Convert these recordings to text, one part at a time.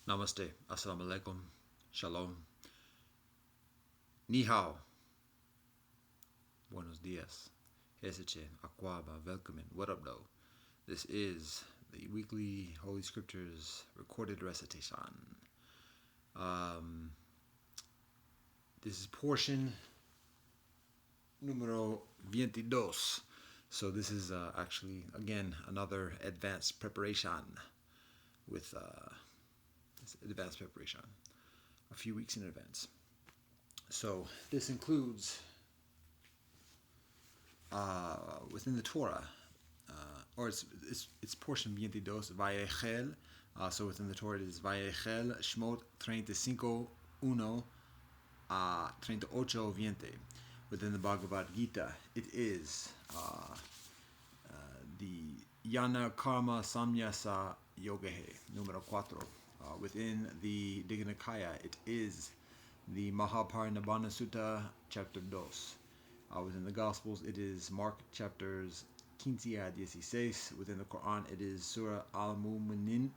Namaste, Assalamu alaikum, Shalom, Ni hao, Buenos dias, Heseche, Akwaba, Velkomen, what up though? This is the weekly Holy Scriptures recorded recitation. This is portion numero 22. So this is actually, again, another advanced preparation with advanced preparation a few weeks in advance. So this includes within the Torah, or it's portion 22, Vayakhel. So within the Torah it is Vayakhel, Shmot 35, 1 a 38, 20. Within the Bhagavad Gita, it is the Yana Karma Samyasa Yogehe, numero 4. Within the Digha Nikaya, it is the Mahaparinibbana Sutta, chapter 2. Within the Gospels, it is Mark chapters 15 a 16. Within the Quran, it is Surah Al-Mu'minun,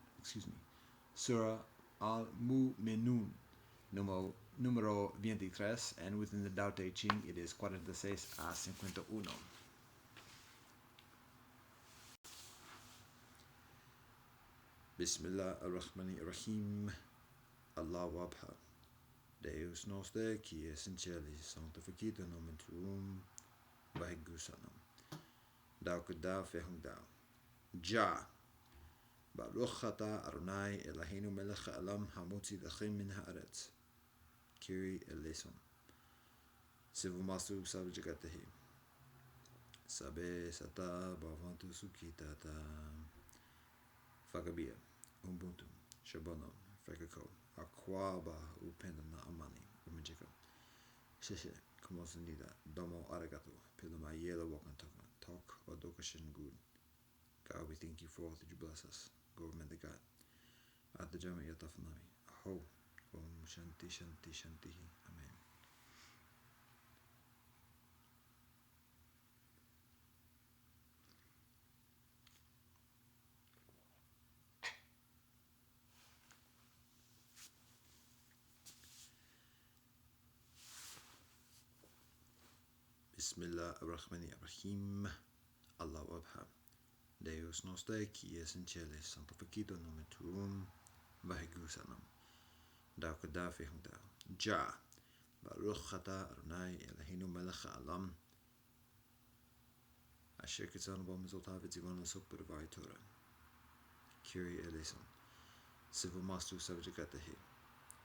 Surah Al-Mu'minun, numero 23. And within the Tao Te Ching, it is 46 a 51. Bismillah ar-Rahman ar-Rahim. Allah wabha. Deus noster, qui es in celis, sanctificator nomen tuum, Vayakhel sanam. Dao kedao fehung dao. Ja. Baruch ata Adonai Eloheinu melech ha'olam hamotzi lachem min haaretz. Kyrie eleison. Sivu masu sabjagatehi. Sabe sata bavantu sukitata. Fagabia. Ubuntu. Shabonom. Frekako. Akwaba upendana amani. Umijika. Sheshe. Kumosunida. Domo arigato. Piluma yela wakantoka. Talk odokashin good. God, we thank you for all that you bless us. Government of God. At the Jama Yatafanami. Aho. Om Shanti Shanti Shanti. Amen. Bismillah ar-Rahman ar-Rahim. Allah wabha. Deus noster, qui es in celis, sanctificator nomen tuum, Vayakhel sanam. Dao kedao fehung dao. Ja. Baruch ata Adonai Eloheinu melech ha'olam. Asher kitzanu bo mizotav v'tzivanu l'sok b'dvar Torah. Kyrie eleison. Sivu mastu sabjagatehi.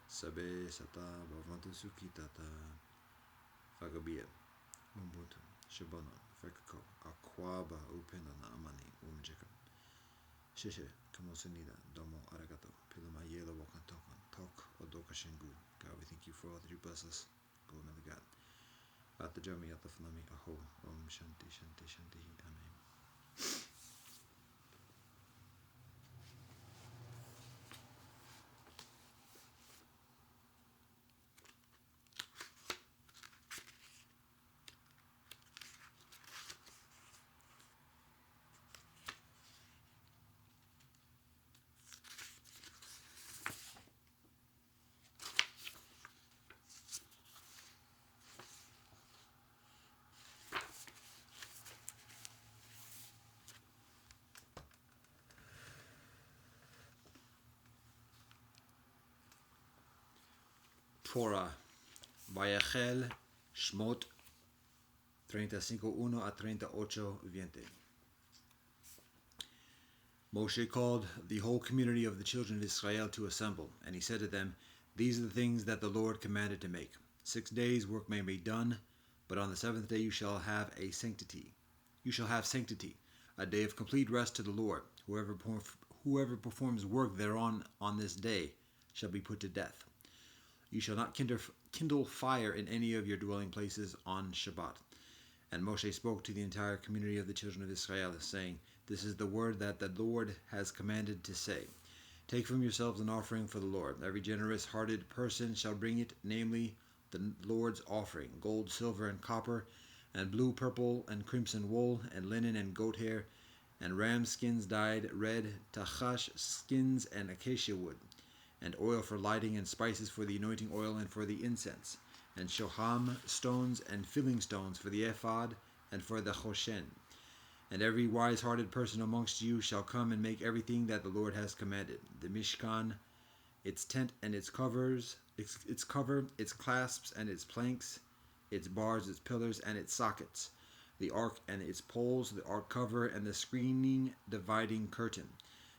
Sabe sata bavantu sukitata. Fagabia. Ubuntu. Shabonom. Frekako. Akwaba upendana amani. Umijika. Sheshe. Kamosunida. Domo arigato. Piluma yela wakantokan. Talk odokashingu. God, we thank you for all that you bless us. Glory to God. At the Jami Yatafanami. Aho. Om Shanti Shanti Shanti. Amen. Torah, Vayakhel, Shmot 35, 1 a 38, 20. Moshe called the whole community of the children of Israel to assemble, and he said to them, "These are the things that the Lord commanded to make. 6 days work may be done, but on the seventh day you shall have sanctity, a day of complete rest to the Lord. Whoever performs work thereon on this day shall be put to death. You shall not kindle fire in any of your dwelling places on Shabbat." And Moshe spoke to the entire community of the children of Israel, saying, "This is the word that the Lord has commanded to say. Take from yourselves an offering for the Lord. Every generous-hearted person shall bring it, namely the Lord's offering, gold, silver, and copper, and blue, purple, and crimson wool, and linen, and goat hair, and ram skins dyed red, tachash skins, and acacia wood. and oil for lighting, and spices for the anointing oil and for the incense, and shoham stones and filling stones for the ephod and for the choshen. And every wise-hearted person amongst you shall come and make everything that the Lord has commanded: the Mishkan, its tent and its covers, its cover, its clasps and its planks, its bars, its pillars, and its sockets, the ark and its poles, the ark cover and the screening dividing curtain,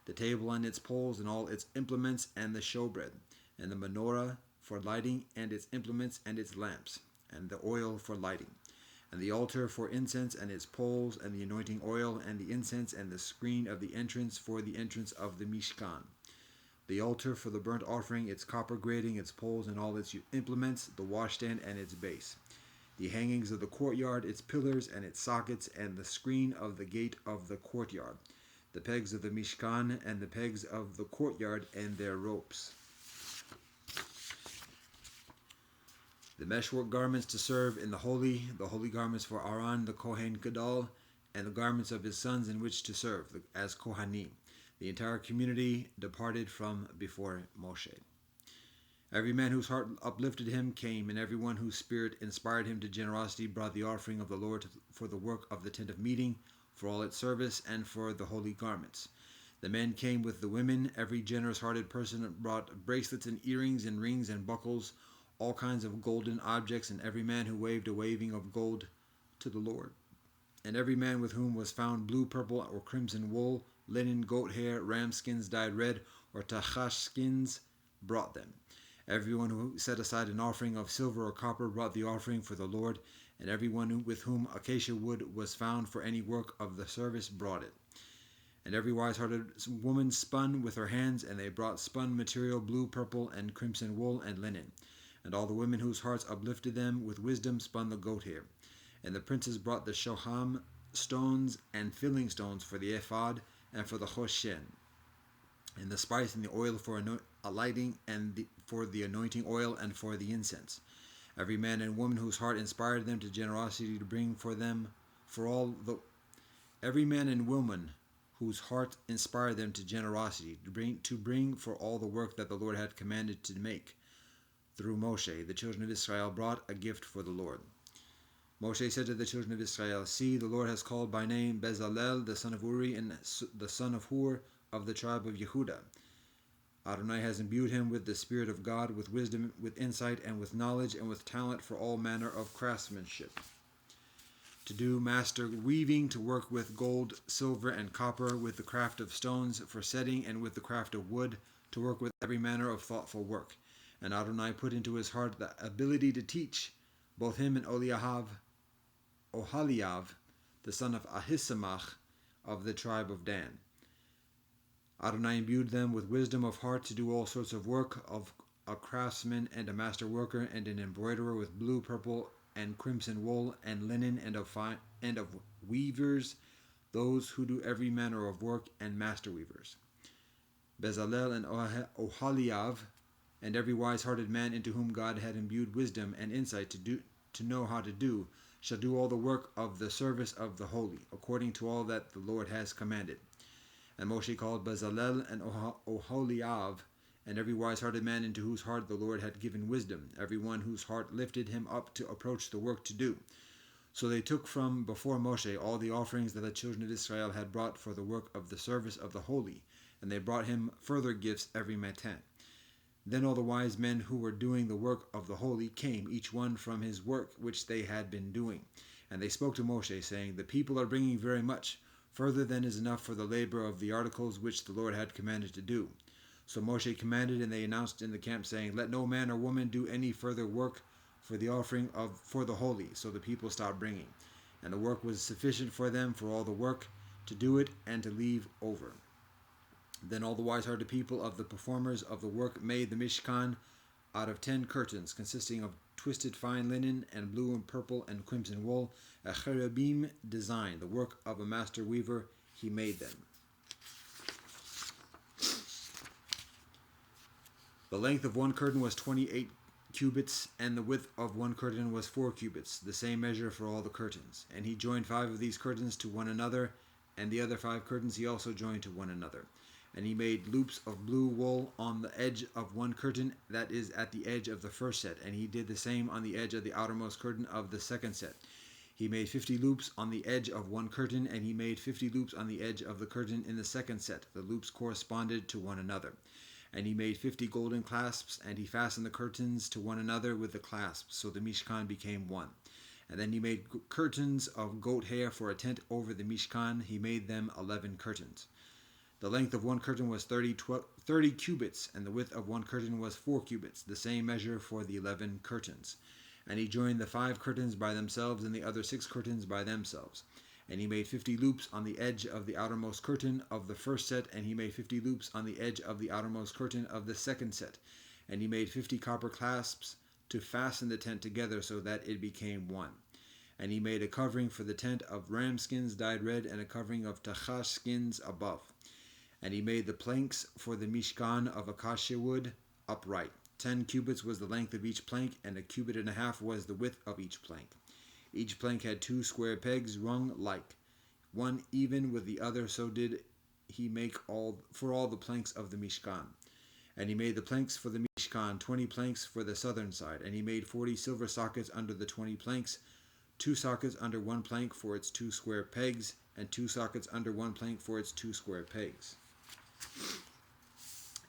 the table and its poles and all its implements, and the showbread, and the menorah for lighting and its implements and its lamps, and the oil for lighting, and the altar for incense and its poles, and the anointing oil and the incense, and the screen of the entrance for the entrance of the Mishkan, the altar for the burnt offering, its copper grating, its poles and all its implements, the washstand and its base, the hangings of the courtyard, its pillars and its sockets, and the screen of the gate of the courtyard, the pegs of the Mishkan, and the pegs of the courtyard, and their ropes, the meshwork garments to serve in the holy garments for Aaron the Kohen Gadol, and the garments of his sons in which to serve as Kohanim. The entire community departed from before Moshe. Every man whose heart uplifted him came, and everyone whose spirit inspired him to generosity brought the offering of the Lord for the work of the tent of meeting, for all its service, and for the holy garments. The men came with the women. Every generous-hearted person brought bracelets and earrings and rings and buckles, all kinds of golden objects, and every man who waved a waving of gold to the Lord. And every man with whom was found blue, purple, or crimson wool, linen, goat hair, ram skins dyed red, or tachash skins, brought them. Everyone who set aside an offering of silver or copper brought the offering for the Lord, and everyone with whom acacia wood was found for any work of the service brought it. And every wise-hearted woman spun with her hands, and they brought spun material, blue, purple, and crimson wool and linen. And all the women whose hearts uplifted them with wisdom spun the goat hair. And the princes brought the shoham stones and filling stones for the ephod and for the choshen, and the spice and the oil for lighting, and for the anointing oil and for the incense. Every man and woman whose heart inspired them to generosity to bring for them for all the every man and woman whose heart inspired them to generosity to bring for all the work that the Lord had commanded to make through Moshe, the children of Israel brought a gift for the Lord. Moshe said to the children of Israel, "See, the Lord has called by name Bezalel, the son of Uri, and the son of Hur, of the tribe of Yehudah. Adonai has imbued him with the Spirit of God, with wisdom, with insight, and with knowledge, and with talent for all manner of craftsmanship, to do master weaving, to work with gold, silver, and copper, with the craft of stones for setting, and with the craft of wood, to work with every manner of thoughtful work. And Adonai put into his heart the ability to teach, both him and Oholiav, the son of Ahisamach, of the tribe of Dan. Adonai imbued them with wisdom of heart to do all sorts of work, of a craftsman and a master worker, and an embroiderer with blue, purple, and crimson wool, and linen, and of weavers, those who do every manner of work, and master weavers. Bezalel and Oholiav, and every wise-hearted man into whom God had imbued wisdom and insight to know how to do, shall do all the work of the service of the holy, according to all that the Lord has commanded." And Moshe called Bezalel and Oholiav, and every wise-hearted man into whose heart the Lord had given wisdom, every one whose heart lifted him up to approach the work to do. So they took from before Moshe all the offerings that the children of Israel had brought for the work of the service of the holy, and they brought him further gifts every matan. Then all the wise men who were doing the work of the holy came, each one from his work which they had been doing. And they spoke to Moshe, saying, "The people are bringing very much, further than is enough for the labor of the articles which the Lord had commanded to do." So Moshe commanded, and they announced in the camp, saying, "Let no man or woman do any further work for the offering for the holy." So the people stopped bringing, and the work was sufficient for them for all the work to do it and to leave over. Then all the wise-hearted people of the performers of the work made the Mishkan out of 10 curtains, consisting of twisted fine linen and blue and purple and crimson wool, a cherubim design, the work of a master weaver. He made them. The length of one curtain was 28 cubits, and the width of one curtain was 4 cubits, the same measure for all the curtains. And he joined 5 of these curtains to one another, and the other 5 curtains he also joined to one another. And he made loops of blue wool on the edge of one curtain that is at the edge of the first set, and he did the same on the edge of the outermost curtain of the second set. He made 50 loops on the edge of one curtain, and he made 50 loops on the edge of the curtain in the second set. The loops corresponded to one another. And he made 50 golden clasps, and he fastened the curtains to one another with the clasps, so the Mishkan became one. And then he made curtains of goat hair for a tent over the Mishkan. He made them 11 curtains. The length of one curtain was 30 cubits, and the width of one curtain was 4 cubits, the same measure for the 11 curtains. And he joined the 5 curtains by themselves and the other 6 curtains by themselves. And he made 50 loops on the edge of the outermost curtain of the first set, and he made 50 loops on the edge of the outermost curtain of the second set. And he made 50 copper clasps to fasten the tent together so that it became one. And he made a covering for the tent of ram skins dyed red, and a covering of tachash skins above. And he made the planks for the Mishkan of acacia wood upright. 10 cubits was the length of each plank, and a cubit and a half was the width of each plank. Each plank had 2 square pegs rung like, one even with the other, so did he make all the planks of the Mishkan. And he made the planks for the Mishkan, 20 planks for the southern side, and he made 40 silver sockets under the 20 planks, 2 sockets under one plank for its 2 square pegs, and 2 sockets under one plank for its 2 square pegs.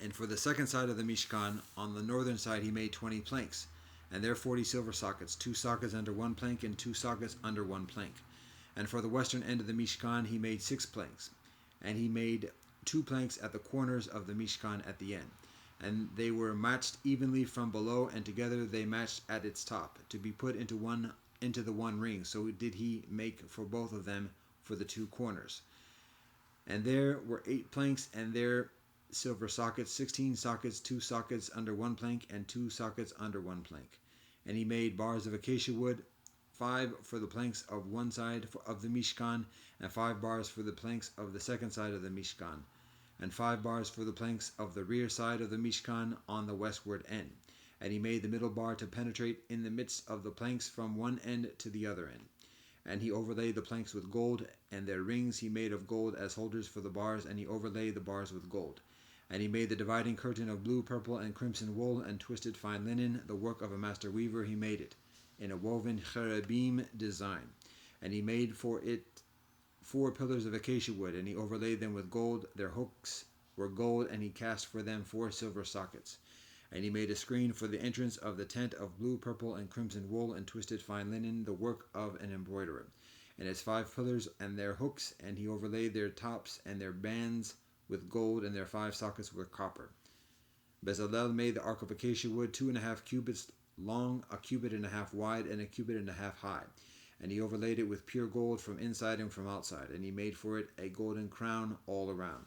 And for the second side of the Mishkan, on the northern side, he made 20 planks, and there 40 silver sockets, 2 sockets under one plank and 2 sockets under one plank. And for the western end of the Mishkan, he made 6 planks, and he made 2 planks at the corners of the Mishkan at the end. And they were matched evenly from below, and together they matched at its top, to be put into the one ring. So did he make for both of them for the 2 corners. And there were 8 planks, and there silver sockets, 16 sockets, 2 sockets under one plank, and 2 sockets under one plank. And he made bars of acacia wood, 5 for the planks of one side of the Mishkan, and 5 bars for the planks of the second side of the Mishkan, and 5 bars for the planks of the rear side of the Mishkan on the westward end. And he made the middle bar to penetrate in the midst of the planks from one end to the other end. And he overlaid the planks with gold, and their rings he made of gold as holders for the bars, and he overlaid the bars with gold. And he made the dividing curtain of blue, purple, and crimson wool, and twisted fine linen, the work of a master weaver. He made it in a woven cherubim design. And he made for it 4 pillars of acacia wood, and he overlaid them with gold. Their hooks were gold, and he cast for them 4 silver sockets. And he made a screen for the entrance of the tent of blue, purple, and crimson wool, and twisted fine linen, the work of an embroiderer. And its 5 pillars and their hooks, and he overlaid their tops and their bands with gold, and their 5 sockets with copper. Bezalel made the ark of acacia wood, 2.5 cubits long, a cubit and a half wide, and a cubit and a half high. And he overlaid it with pure gold from inside and from outside. And he made for it a golden crown all around.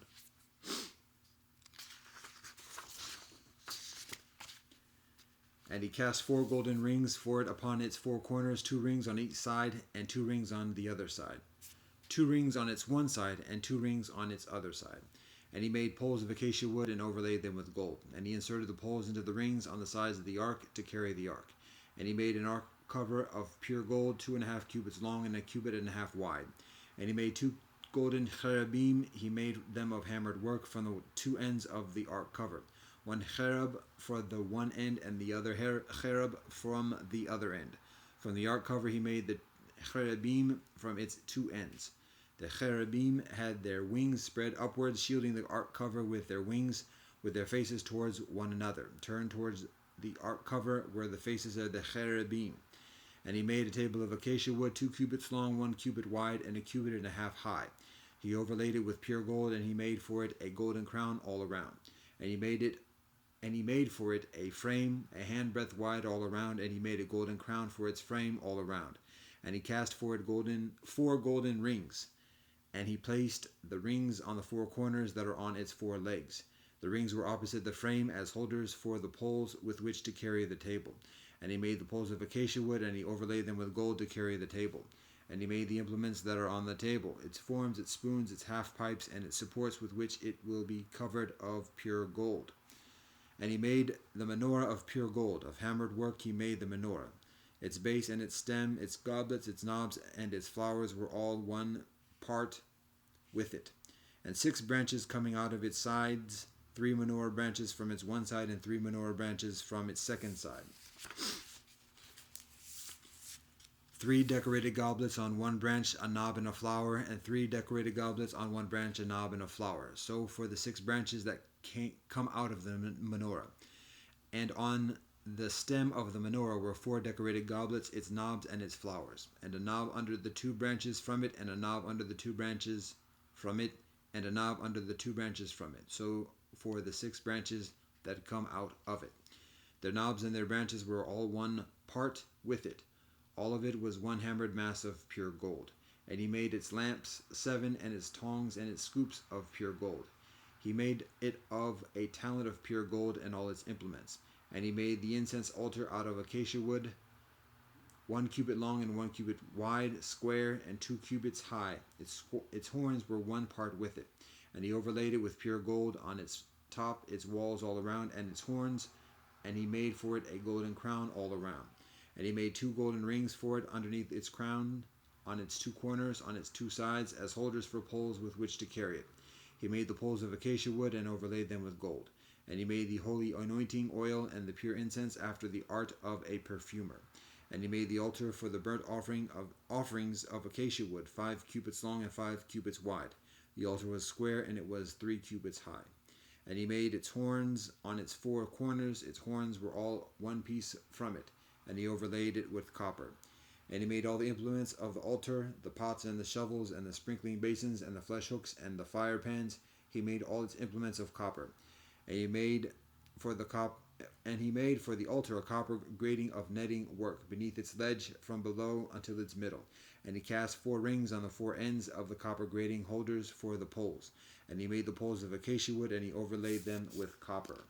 And he cast 4 golden rings for it upon its 4 corners, 2 rings on each side, and 2 rings on the other side. 2 rings on its one side, and 2 rings on its other side. And he made poles of acacia wood, and overlaid them with gold. And he inserted the poles into the rings on the sides of the ark to carry the ark. And he made an ark cover of pure gold, 2.5 cubits long, and a cubit and a half wide. And he made 2 golden cherubim. He made them of hammered work from the 2 ends of the ark cover. 1 cherub for the one end, and the other cherub from the other end. From the ark cover he made the cherubim from its 2 ends. The cherubim had their wings spread upwards, shielding the ark cover with their wings, with their faces towards one another. Turned towards the ark cover were the faces of the cherubim. And he made a table of acacia wood, 2 cubits long, 1 cubit wide, and a cubit and a half high. He overlaid it with pure gold, and he made for it a golden crown all around. And he made for it a frame, a handbreadth wide all around, and he made a golden crown for its frame all around. And he cast for it 4 golden rings, and he placed the rings on the 4 corners that are on its 4 legs. The rings were opposite the frame as holders for the poles with which to carry the table. And he made the poles of acacia wood, and he overlaid them with gold to carry the table. And he made the implements that are on the table, its forms, its spoons, its half pipes, and its supports with which it will be covered of pure gold. And he made the menorah of pure gold. Of hammered work he made the menorah. Its base and its stem, its goblets, its knobs, and its flowers were all one part with it. and 6 branches coming out of its sides, 3 menorah branches from its one side, and 3 menorah branches from its second side. 3 decorated goblets on one branch, a knob and a flower, and 3 decorated goblets on one branch, a knob and a flower. So for the 6 branches that come out of the menorah. And on the stem of the menorah were 4 decorated goblets, its knobs and its flowers, and a knob under the 2 branches from it, and a knob under the 2 branches from it, and a knob under the 2 branches from it. So for the 6 branches that come out of it. Their knobs and their branches were all one part with it. All of it was one hammered mass of pure gold. And he made its lamps 7, and its tongs and its scoops of pure gold. He made it of a talent of pure gold and all its implements. And he made the incense altar out of acacia wood, 1 cubit long and 1 cubit wide, square, and 2 cubits high. Its horns were one part with it. And he overlaid it with pure gold on its top, its walls all around, and its horns. And he made for it a golden crown all around. And he made 2 golden rings for it underneath its crown, on its 2 corners, on its 2 sides, as holders for poles with which to carry it. He made the poles of acacia wood and overlaid them with gold. And he made the holy anointing oil and the pure incense after the art of a perfumer. And he made the altar for the burnt offerings of acacia wood, 5 cubits long and 5 cubits wide. The altar was square, and it was 3 cubits high. And he made its horns on its 4 corners. Its horns were all one piece from it. And he overlaid it with copper. And he made all the implements of the altar, the pots and the shovels, and the sprinkling basins, and the flesh hooks, and the fire pans. He made all its implements of copper. And he made for the altar a copper grating of netting work beneath its ledge from below until its middle. And he cast 4 rings on the 4 ends of the copper grating holders for the poles. And he made the poles of acacia wood, and he overlaid them with copper.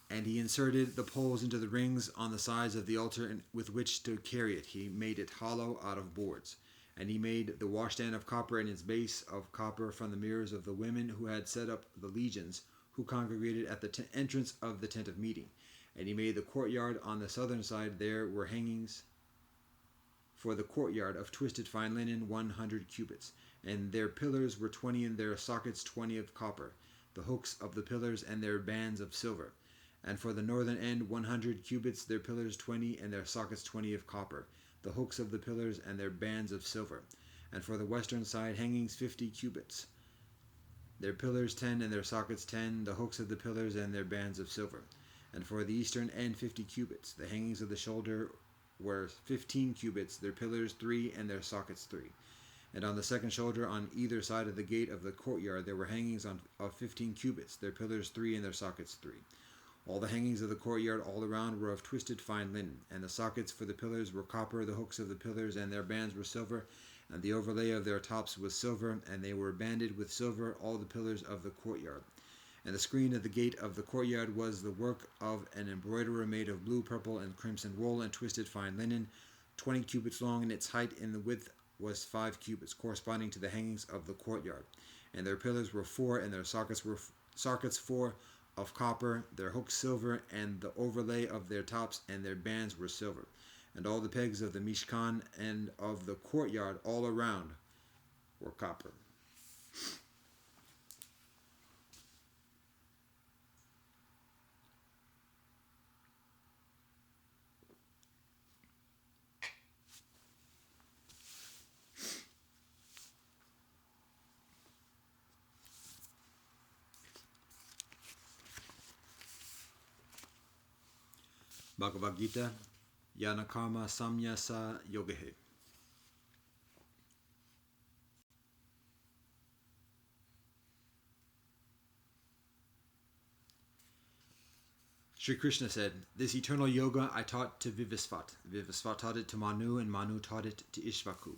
And he inserted the poles into the rings on the sides of the altar with which to carry it. He made it hollow out of boards. And he made the washstand of copper and its base of copper from the mirrors of the women who had set up the legions, who congregated at the entrance of the tent of meeting. And he made the courtyard on the southern side. There were hangings for the courtyard of twisted fine linen, 100 cubits. And their pillars were 20, and their sockets 20 of copper, the hooks of the pillars and their bands of silver. And for the northern end 100 cubits, their pillars 20, and their sockets 20 of copper, the hooks of the pillars and their bands of silver. And for the western side hangings 50 cubits, their pillars 10, and their sockets 10, the hooks of the pillars and their bands of silver. And for the eastern end 50 cubits, the hangings of the shoulder were 15 cubits, their pillars 3, and their sockets 3. And on the second shoulder on either side of the gate of the courtyard there were hangings of 15 cubits, their pillars 3, and their sockets 3. All the hangings of the courtyard all around were of twisted fine linen, and the sockets for the pillars were copper, the hooks of the pillars and their bands were silver, and the overlay of their tops was silver, and they were banded with silver, all the pillars of the courtyard. And the screen of the gate of the courtyard was the work of an embroiderer made of blue, purple, and crimson wool and twisted fine linen, 20 cubits long, and its height in the width was 5 cubits, corresponding to the hangings of the courtyard. And their pillars were 4, and their sockets 4 of copper, their hooks silver, and the overlay of their tops and their bands were silver. And all the pegs of the Mishkan and of the courtyard all around were copper. Bhagavad Gita, Yanakarma Samyasa Yogehe. Sri Krishna said, "This eternal yoga I taught to Vivasvat. Vivasvat taught it to Manu, and Manu taught it to Ishvaku.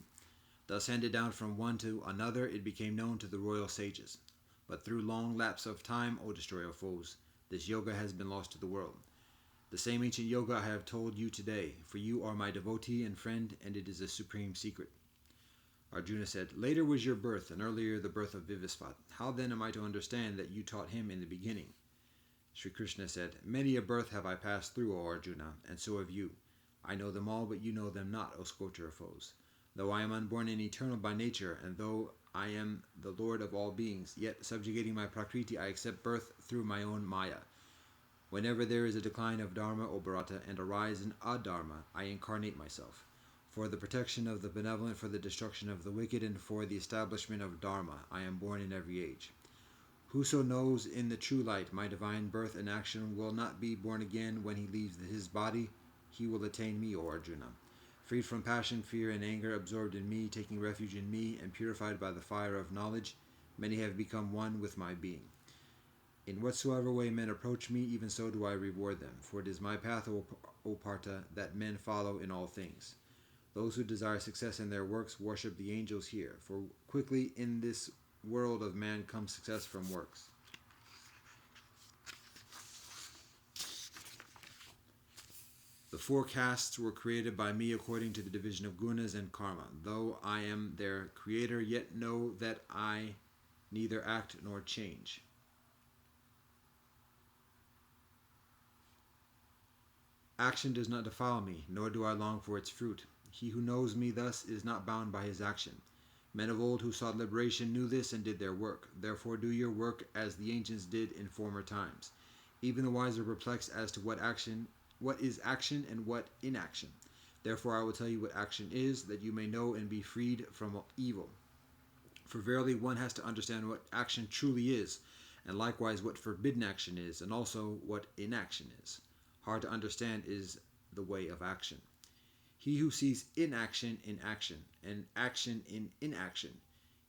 Thus handed down from one to another, it became known to the royal sages. But through long lapse of time, O destroyer of foes, this yoga has been lost to the world. The same ancient yoga I have told you today, for you are my devotee and friend, and it is a supreme secret." Arjuna said, "Later was your birth, and earlier the birth of Vivasvat. How then am I to understand that you taught him in the beginning?" Sri Krishna said, "Many a birth have I passed through, O Arjuna, and so have you. I know them all, but you know them not, O scorcher of foes. Though I am unborn and eternal by nature, and though I am the Lord of all beings, yet subjugating my Prakriti, I accept birth through my own Maya. Whenever there is a decline of Dharma or Bharata and a rise in Adharma, I incarnate myself. For the protection of the benevolent, for the destruction of the wicked, and for the establishment of Dharma, I am born in every age. Whoso knows in the true light my divine birth and action will not be born again when he leaves his body. He will attain me, O Arjuna. Freed from passion, fear, and anger, absorbed in me, taking refuge in me, and purified by the fire of knowledge, many have become one with my being. In whatsoever way men approach me, even so do I reward them. For it is my path, O Partha, that men follow in all things. Those who desire success in their works worship the angels here, for quickly in this world of man comes success from works. The four castes were created by me according to the division of gunas and karma. Though I am their creator, yet know that I neither act nor change. Action does not defile me, nor do I long for its fruit. He who knows me thus is not bound by his action. Men of old who sought liberation knew this and did their work. Therefore do your work as the ancients did in former times. Even the wise are perplexed as to what is action and what inaction. Therefore I will tell you what action is, that you may know and be freed from evil. For verily one has to understand what action truly is, and likewise what forbidden action is, and also what inaction is. Hard to understand is the way of action. He who sees inaction in action, and action in inaction,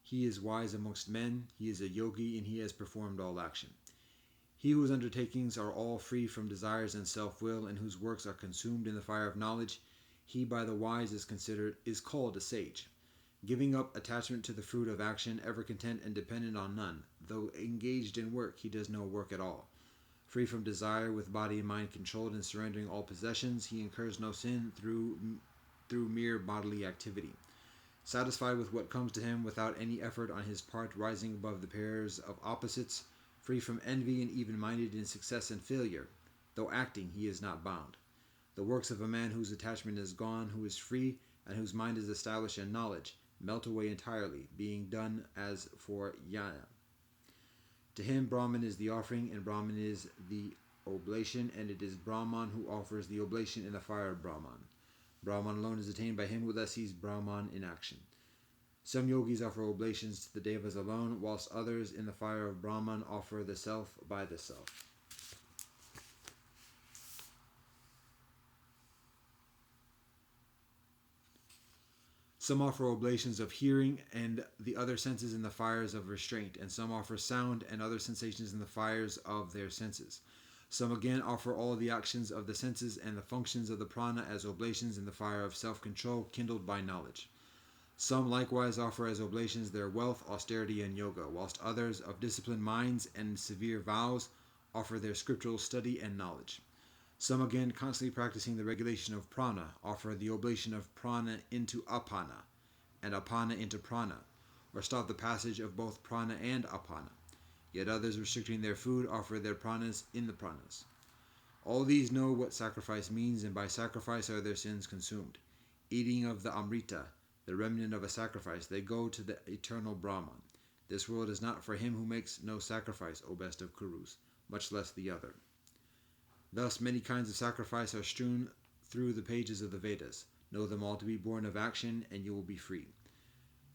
he is wise amongst men, he is a yogi, and he has performed all action. He whose undertakings are all free from desires and self-will, and whose works are consumed in the fire of knowledge, he by the wise is called a sage. Giving up attachment to the fruit of action, ever content and dependent on none, though engaged in work, he does no work at all. Free from desire, with body and mind controlled, and surrendering all possessions, he incurs no sin through mere bodily activity. Satisfied with what comes to him without any effort on his part, rising above the pairs of opposites, free from envy and even-minded in success and failure, though acting he is not bound. The works of a man whose attachment is gone, who is free, and whose mind is established in knowledge, melt away entirely, being done as for jnana. To him Brahman is the offering, and Brahman is the oblation, and it is Brahman who offers the oblation in the fire of Brahman. Brahman alone is attained by him who thus sees Brahman in action. Some yogis offer oblations to the devas alone, whilst others in the fire of Brahman offer the self by the self. Some offer oblations of hearing and the other senses in the fires of restraint, and some offer sound and other sensations in the fires of their senses. Some again offer all the actions of the senses and the functions of the prana as oblations in the fire of self-control kindled by knowledge. Some likewise offer as oblations their wealth, austerity, and yoga, whilst others of disciplined minds and severe vows offer their scriptural study and knowledge. Some again, constantly practicing the regulation of prana, offer the oblation of prana into apana, and apana into prana, or stop the passage of both prana and apana. Yet others, restricting their food, offer their pranas in the pranas. All these know what sacrifice means, and by sacrifice are their sins consumed. Eating of the amrita, the remnant of a sacrifice, they go to the eternal Brahman. This world is not for him who makes no sacrifice, O best of Kurus, much less the other. Thus many kinds of sacrifice are strewn through the pages of the Vedas. Know them all to be born of action, and you will be free.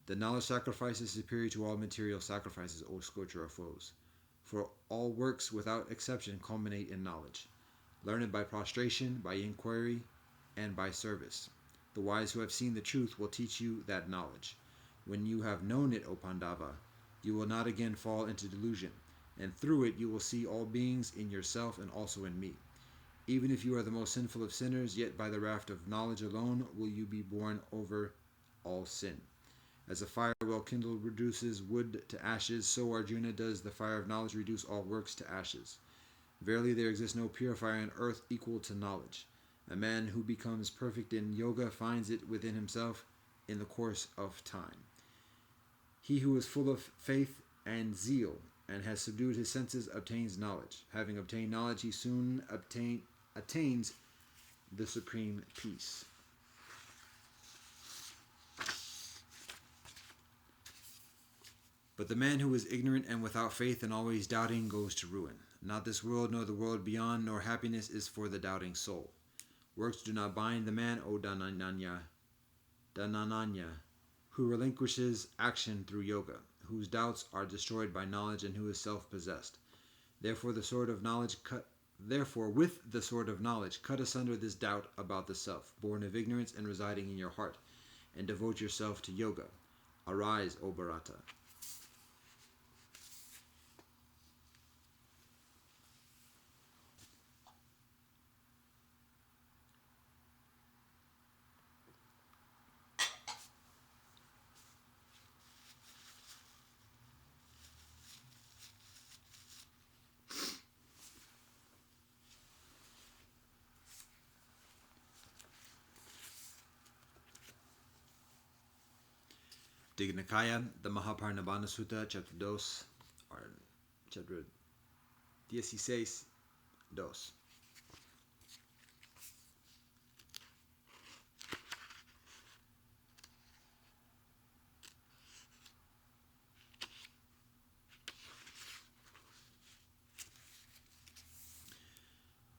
The knowledge sacrifice is superior to all material sacrifices, O scorcher of foes. For all works without exception culminate in knowledge. Learn it by prostration, by inquiry, and by service. The wise who have seen the truth will teach you that knowledge. When you have known it, O Pandava, you will not again fall into delusion, and through it you will see all beings in yourself and also in me. Even if you are the most sinful of sinners, yet by the raft of knowledge alone will you be borne over all sin. As a fire well kindled reduces wood to ashes, so Arjuna does the fire of knowledge reduce all works to ashes. Verily there exists no purifier on earth equal to knowledge. A man who becomes perfect in yoga finds it within himself in the course of time. He who is full of faith and zeal and has subdued his senses obtains knowledge. Having obtained knowledge, he soon attains the supreme peace. But the man who is ignorant and without faith and always doubting goes to ruin. Not this world nor the world beyond, nor happiness is for the doubting soul. Works do not bind the man, O Danananya, who relinquishes action through yoga, whose doubts are destroyed by knowledge, and who is self-possessed. Therefore with the sword of knowledge cut asunder this doubt about the self, born of ignorance and residing in your heart, and devote yourself to yoga. Arise, O Bharata. Dignikaya, the Mahaparinibbana Sutta, chapter 2, or chapter 16, 2.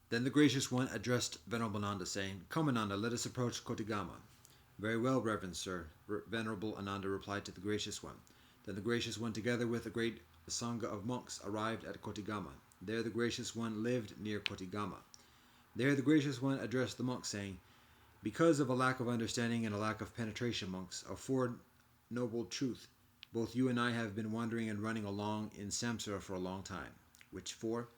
Then the Gracious One addressed Venerable Ananda, saying, Come, Ananda, let us approach Kotigama. Very well, Reverend Sir, Venerable Ananda replied to the Gracious One. Then the Gracious One, together with a great Sangha of monks, arrived at Kotigama. There the Gracious One lived near Kotigama. There the Gracious One addressed the monks, saying, Because of a lack of understanding and a lack of penetration, monks, of Four Noble Truth, both you and I have been wandering and running along in samsara for a long time. Which four?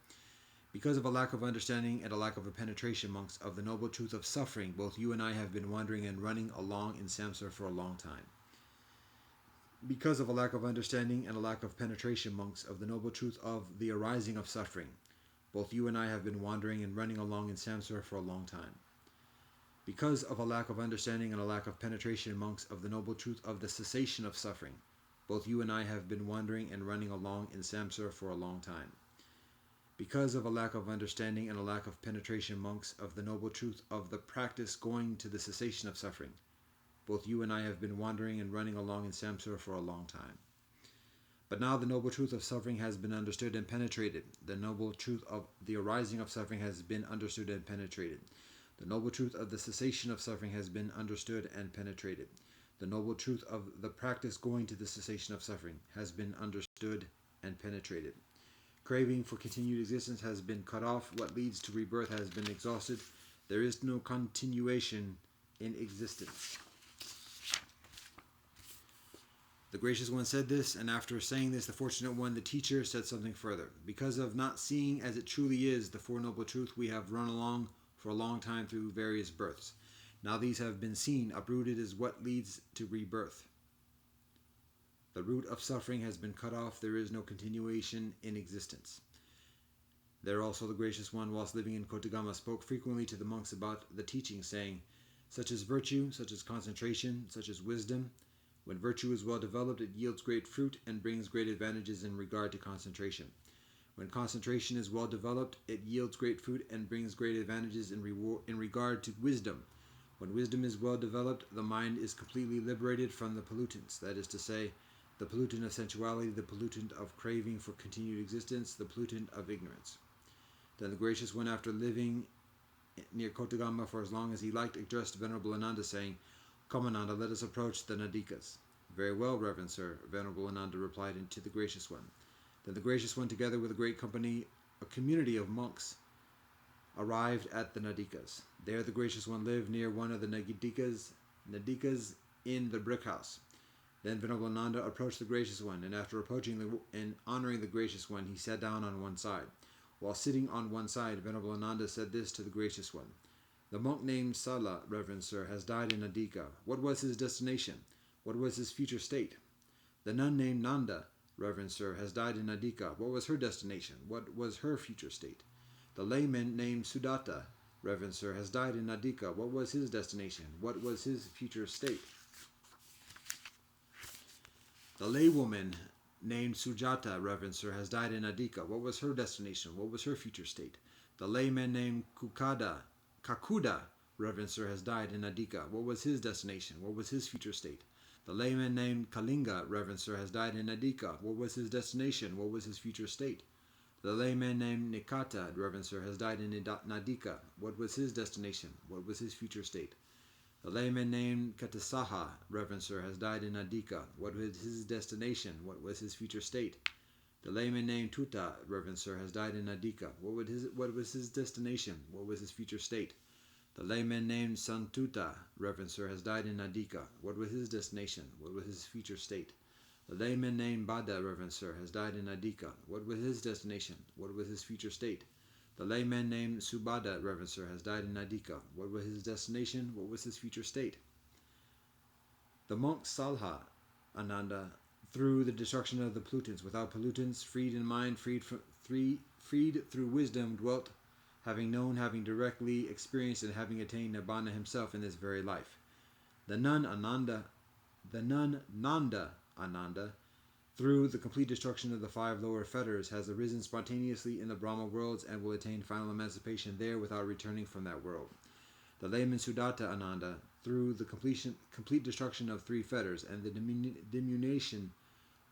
Because of a lack of understanding and a lack of a penetration, monks, of the noble truth of suffering, both you and I have been wandering and running along in samsara for a long time. Because of a lack of understanding and a lack of penetration, monks, of the noble truth of the arising of suffering, both you and I have been wandering and running along in samsara for a long time. Because of a lack of understanding and a lack of penetration, monks, of the noble truth of the cessation of suffering, both you and I have been wandering and running along in samsara for a long time. Because of a lack of understanding and a lack of penetration, monks, of the noble truth of the practice going to the cessation of suffering, both you and I have been wandering and running along in samsara for a long time. But now the noble truth of suffering has been understood and penetrated. The noble truth of the arising of suffering has been understood and penetrated. The noble truth of the cessation of suffering has been understood and penetrated. The noble truth of the practice going to the cessation of suffering has been understood and penetrated. Craving for continued existence has been cut off. What leads to rebirth has been exhausted. There is no continuation in existence. The Gracious One said this, and after saying this, the Fortunate One, the teacher, said something further. Because of not seeing as it truly is the Four Noble Truth, we have run along for a long time through various births. Now these have been seen. Uprooted is what leads to rebirth. The root of suffering has been cut off. There is no continuation in existence. There also the Gracious One, whilst living in Kotigama, spoke frequently to the monks about the teaching, saying, Such as virtue, such as concentration, such as wisdom. When virtue is well developed, it yields great fruit and brings great advantages in regard to concentration. When concentration is well developed, it yields great fruit and brings great advantages in regard to wisdom. When wisdom is well developed, the mind is completely liberated from the pollutants, that is to say, the pollutant of sensuality, the pollutant of craving for continued existence, the pollutant of ignorance. Then the Gracious One, after living near Kotigama for as long as he liked, addressed Venerable Ananda, saying, Come, Ananda, let us approach the Nadikas. Very well, Reverend Sir, Venerable Ananda replied to the Gracious One. Then the Gracious One, together with a great company, a community of monks, arrived at the Nadikas. There the Gracious One lived near one of the Nadikas in the brick house. Then Venerable Ananda approached the Gracious One, and after approaching and honoring the Gracious One, he sat down on one side. While sitting on one side, Venerable Ananda said this to the Gracious One. The monk named Sala, Reverend Sir, has died in Nadika. What was his destination? What was his future state? The nun named Nanda, Reverend Sir, has died in Nadika. What was her destination? What was her future state? The layman named Sudatta, Reverend Sir, has died in Nadika. What was his destination? What was his future state? The laywoman named Sujata, Reverend Sir, has died in Nadika. What was her destination? What was her future state? The layman named Kakuda, Reverend Sir, has died in Nadika. What was his destination? What was his future state? The layman named Kalinga, Reverend Sir, has died in Nadika. What was his destination? What was his future state? The layman named Nikata, Reverend Sir, has died in Nadika. What was his destination? What was his future state? The layman named Katasaha, Reverend Sir, has died in Nadika. What was his destination? What was his future state? The layman named Tuta, Reverend Sir, has died in Nadika. What was his destination? What was his future state? The layman named Santuta, Reverend Sir, has died in Nadika. What was his destination? What was his future state? The layman named Bada, Reverend Sir, has died in Nadika. What was his destination? What was his future state? The layman named Subada, Reverend Sir, has died in Nadika. What was his destination? What was his future state? The monk Salha, Ananda, through the destruction of the pollutants, without pollutants, freed in mind, freed through wisdom, dwelt, having known, having directly experienced, and having attained Nibbana himself in this very life. The nun Nanda Ananda, through the complete destruction of the 5 lower fetters, has arisen spontaneously in the Brahma worlds and will attain final emancipation there without returning from that world. The layman Sudatta Ananda, through the complete destruction of 3 fetters and the diminution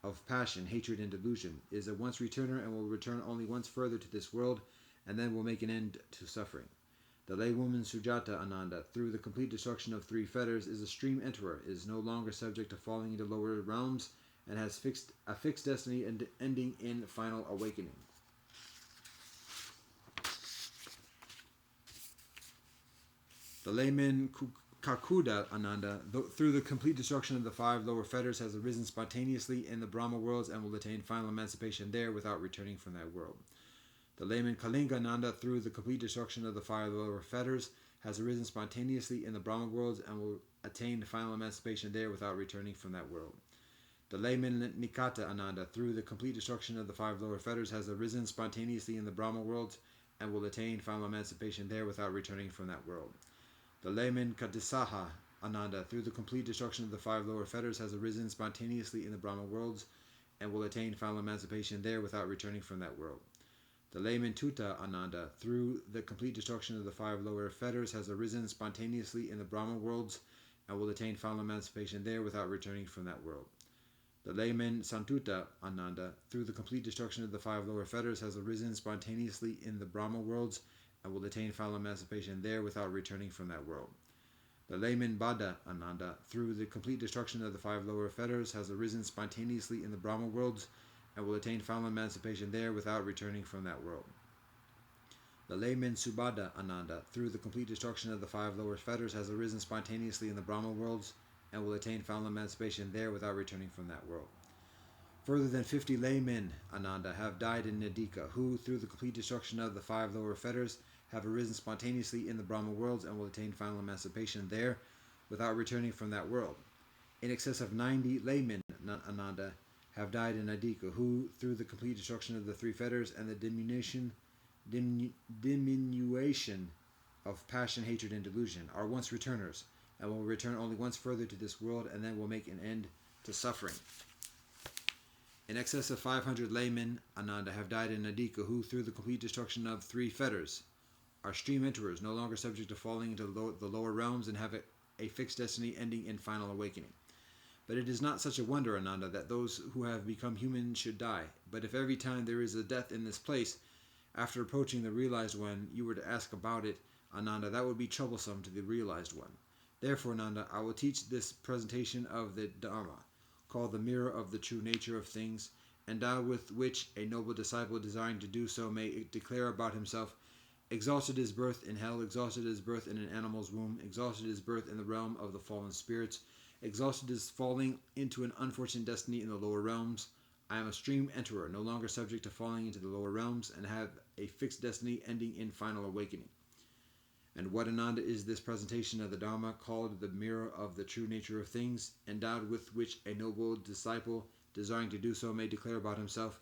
of passion, hatred, and delusion, is a once returner and will return only once further to this world, and then will make an end to suffering. The laywoman Sujata Ananda, through the complete destruction of 3 fetters, is a stream enterer, is no longer subject to falling into lower realms, and has a fixed destiny and ending in final awakening. The layman Kakuda Ananda, through the complete destruction of the 5 lower fetters, has arisen spontaneously in the Brahma worlds and will attain final emancipation there without returning from that world. The layman Kalinga Ananda, through the complete destruction of the 5 lower fetters, has arisen spontaneously in the Brahma worlds and will attain final emancipation there without returning from that world. The layman Nikata Ananda, through the complete destruction of the 5 lower fetters, has arisen spontaneously in the Brahma worlds and will attain final emancipation there without returning from that world. The layman Katisaha Ananda, through the complete destruction of the 5 lower fetters, has arisen spontaneously in the Brahma worlds and will attain final emancipation there without returning from that world. The layman Tuta Ananda, through the complete destruction of the 5 lower fetters, has arisen spontaneously in the Brahma worlds and will attain final emancipation there without returning from that world. The layman Santuta Ananda, through the complete destruction of the 5 lower fetters, has arisen spontaneously in the Brahma worlds and will attain final emancipation there without returning from that world. The layman Bada Ananda, through the complete destruction of the 5 lower fetters, has arisen spontaneously in the Brahma worlds and will attain final emancipation there without returning from that world. The layman Subada Ananda, through the complete destruction of the 5 lower fetters, has arisen spontaneously in the Brahma worlds and will attain final emancipation there without returning from that world. Further than 50 laymen, Ananda, have died in Nadika, who, through the complete destruction of the 5 lower fetters, have arisen spontaneously in the Brahma worlds and will attain final emancipation there without returning from that world. In excess of 90 laymen, Ananda, have died in Nadika, who, through the complete destruction of the 3 fetters and the diminution of passion, hatred, and delusion, are once returners, and will return only once further to this world, and then will make an end to suffering. In excess of 500 laymen, Ananda, have died in Nadika, who, through the complete destruction of 3 fetters, are stream enterers, no longer subject to falling into the lower realms, and have a fixed destiny ending in final awakening. But it is not such a wonder, Ananda, that those who have become human should die. But if every time there is a death in this place, after approaching the realized one, you were to ask about it, Ananda, that would be troublesome to the realized one. Therefore, Nanda, I will teach this presentation of the Dharma, called the mirror of the true nature of things, endowed with which a noble disciple desiring to do so may declare about himself, exhausted his birth in hell, exhausted his birth in an animal's womb, exhausted his birth in the realm of the fallen spirits, exhausted his falling into an unfortunate destiny in the lower realms. I am a stream enterer, no longer subject to falling into the lower realms, and have a fixed destiny ending in final awakening. And what, Ananda, is this presentation of the Dharma called the mirror of the true nature of things, endowed with which a noble disciple desiring to do so may declare about himself,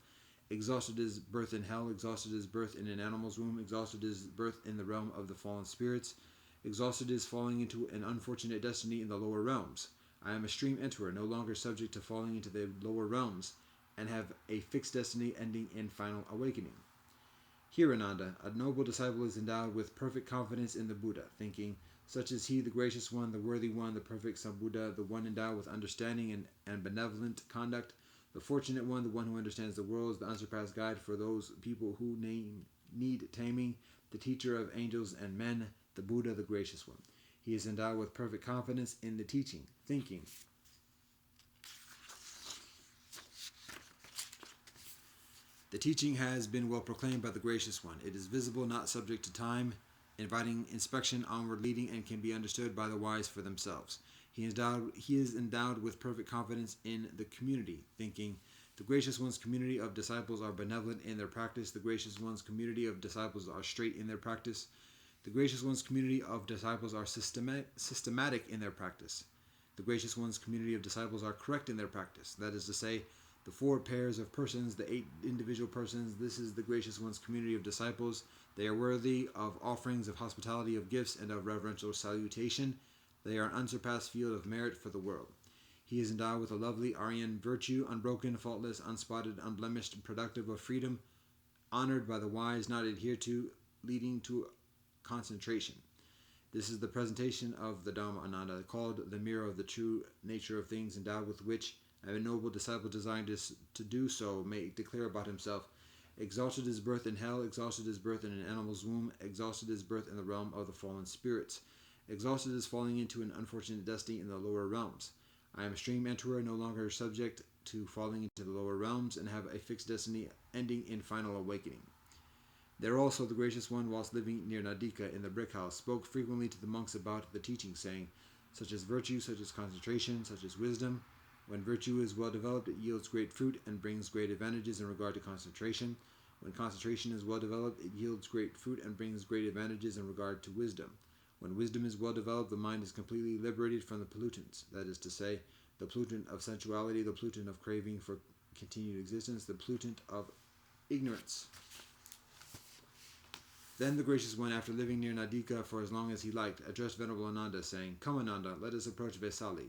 exhausted his birth in hell, exhausted his birth in an animal's womb, exhausted his birth in the realm of the fallen spirits, exhausted his falling into an unfortunate destiny in the lower realms. I am a stream enterer, no longer subject to falling into the lower realms, and have a fixed destiny ending in final awakening. Here, Ananda, a noble disciple is endowed with perfect confidence in the Buddha, thinking, Such is he, the gracious one, the worthy one, the perfect Sambuddha, the one endowed with understanding and benevolent conduct, the fortunate one, the one who understands the worlds, the unsurpassed guide for those people who need taming, the teacher of angels and men, the Buddha, the gracious one. He is endowed with perfect confidence in the teaching, thinking. The teaching has been well proclaimed by the gracious one. It is visible, not subject to time, inviting inspection, onward leading, and can be understood by the wise for themselves. He is endowed with perfect confidence in the community, thinking. The gracious one's community of disciples are benevolent in their practice. The gracious one's community of disciples are straight in their practice. The gracious one's community of disciples are systematic in their practice. The gracious one's community of disciples are correct in their practice. That is to say, the 4 pairs of persons, the 8 individual persons, this is the gracious one's community of disciples. They are worthy of offerings of hospitality, of gifts, and of reverential salutation. They are an unsurpassed field of merit for the world. He is endowed with a lovely Aryan virtue, unbroken, faultless, unspotted, unblemished, productive of freedom, honored by the wise, not adhered to, leading to concentration. This is the presentation of the Dhamma Ananda, called the mirror of the true nature of things, endowed with which a noble disciple designed to do so may declare about himself, exalted is birth in hell, exalted is birth in an animal's womb, exalted is birth in the realm of the fallen spirits, exalted is falling into an unfortunate destiny in the lower realms. I am a stream enterer, no longer subject to falling into the lower realms, and have a fixed destiny ending in final awakening. There also the gracious one, whilst living near Nadika in the brick house, spoke frequently to the monks about the teaching, saying, such as virtue, such as concentration, such as wisdom. When virtue is well developed, it yields great fruit and brings great advantages in regard to concentration. When concentration is well developed, it yields great fruit and brings great advantages in regard to wisdom. When wisdom is well developed, the mind is completely liberated from the pollutants, that is to say, the pollutant of sensuality, the pollutant of craving for continued existence, the pollutant of ignorance. Then the gracious one, after living near Nadika for as long as he liked, addressed Venerable Ananda, saying, Come, Ananda, let us approach Vayakhel.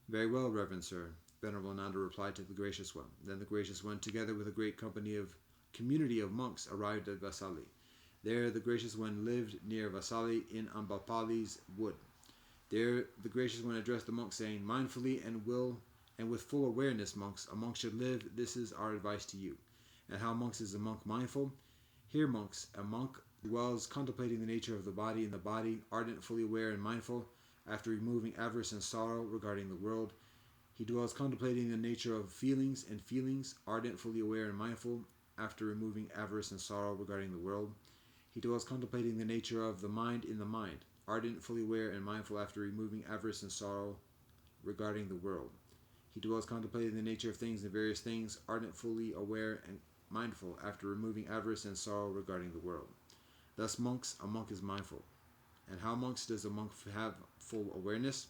Very well, Reverend Sir, Venerable Ananda replied to the gracious one. Then the gracious one, together with a great community of monks, arrived at Vayakhel. There the gracious one lived near Vayakhel in Ambapali's wood. There the gracious one addressed the monks, saying, Mindfully and with full awareness, monks, a monk should live. This is our advice to you. And how, monks, is a monk mindful? Here, monks, a monk dwells contemplating the nature of the body in the body, ardent, fully aware, and mindful, after removing avarice and sorrow regarding the world. He dwells contemplating the nature of feelings and feelings, ardent, fully aware, and mindful, after removing avarice and sorrow regarding the world. He dwells contemplating the nature of the mind in the mind, ardent, fully aware, and mindful, after removing avarice and sorrow regarding the world. He dwells contemplating the nature of things and various things, ardent, fully aware, and mindful, after removing avarice and sorrow regarding the world. Thus, monks, a monk is mindful. And how, monks, does a monk have full awareness?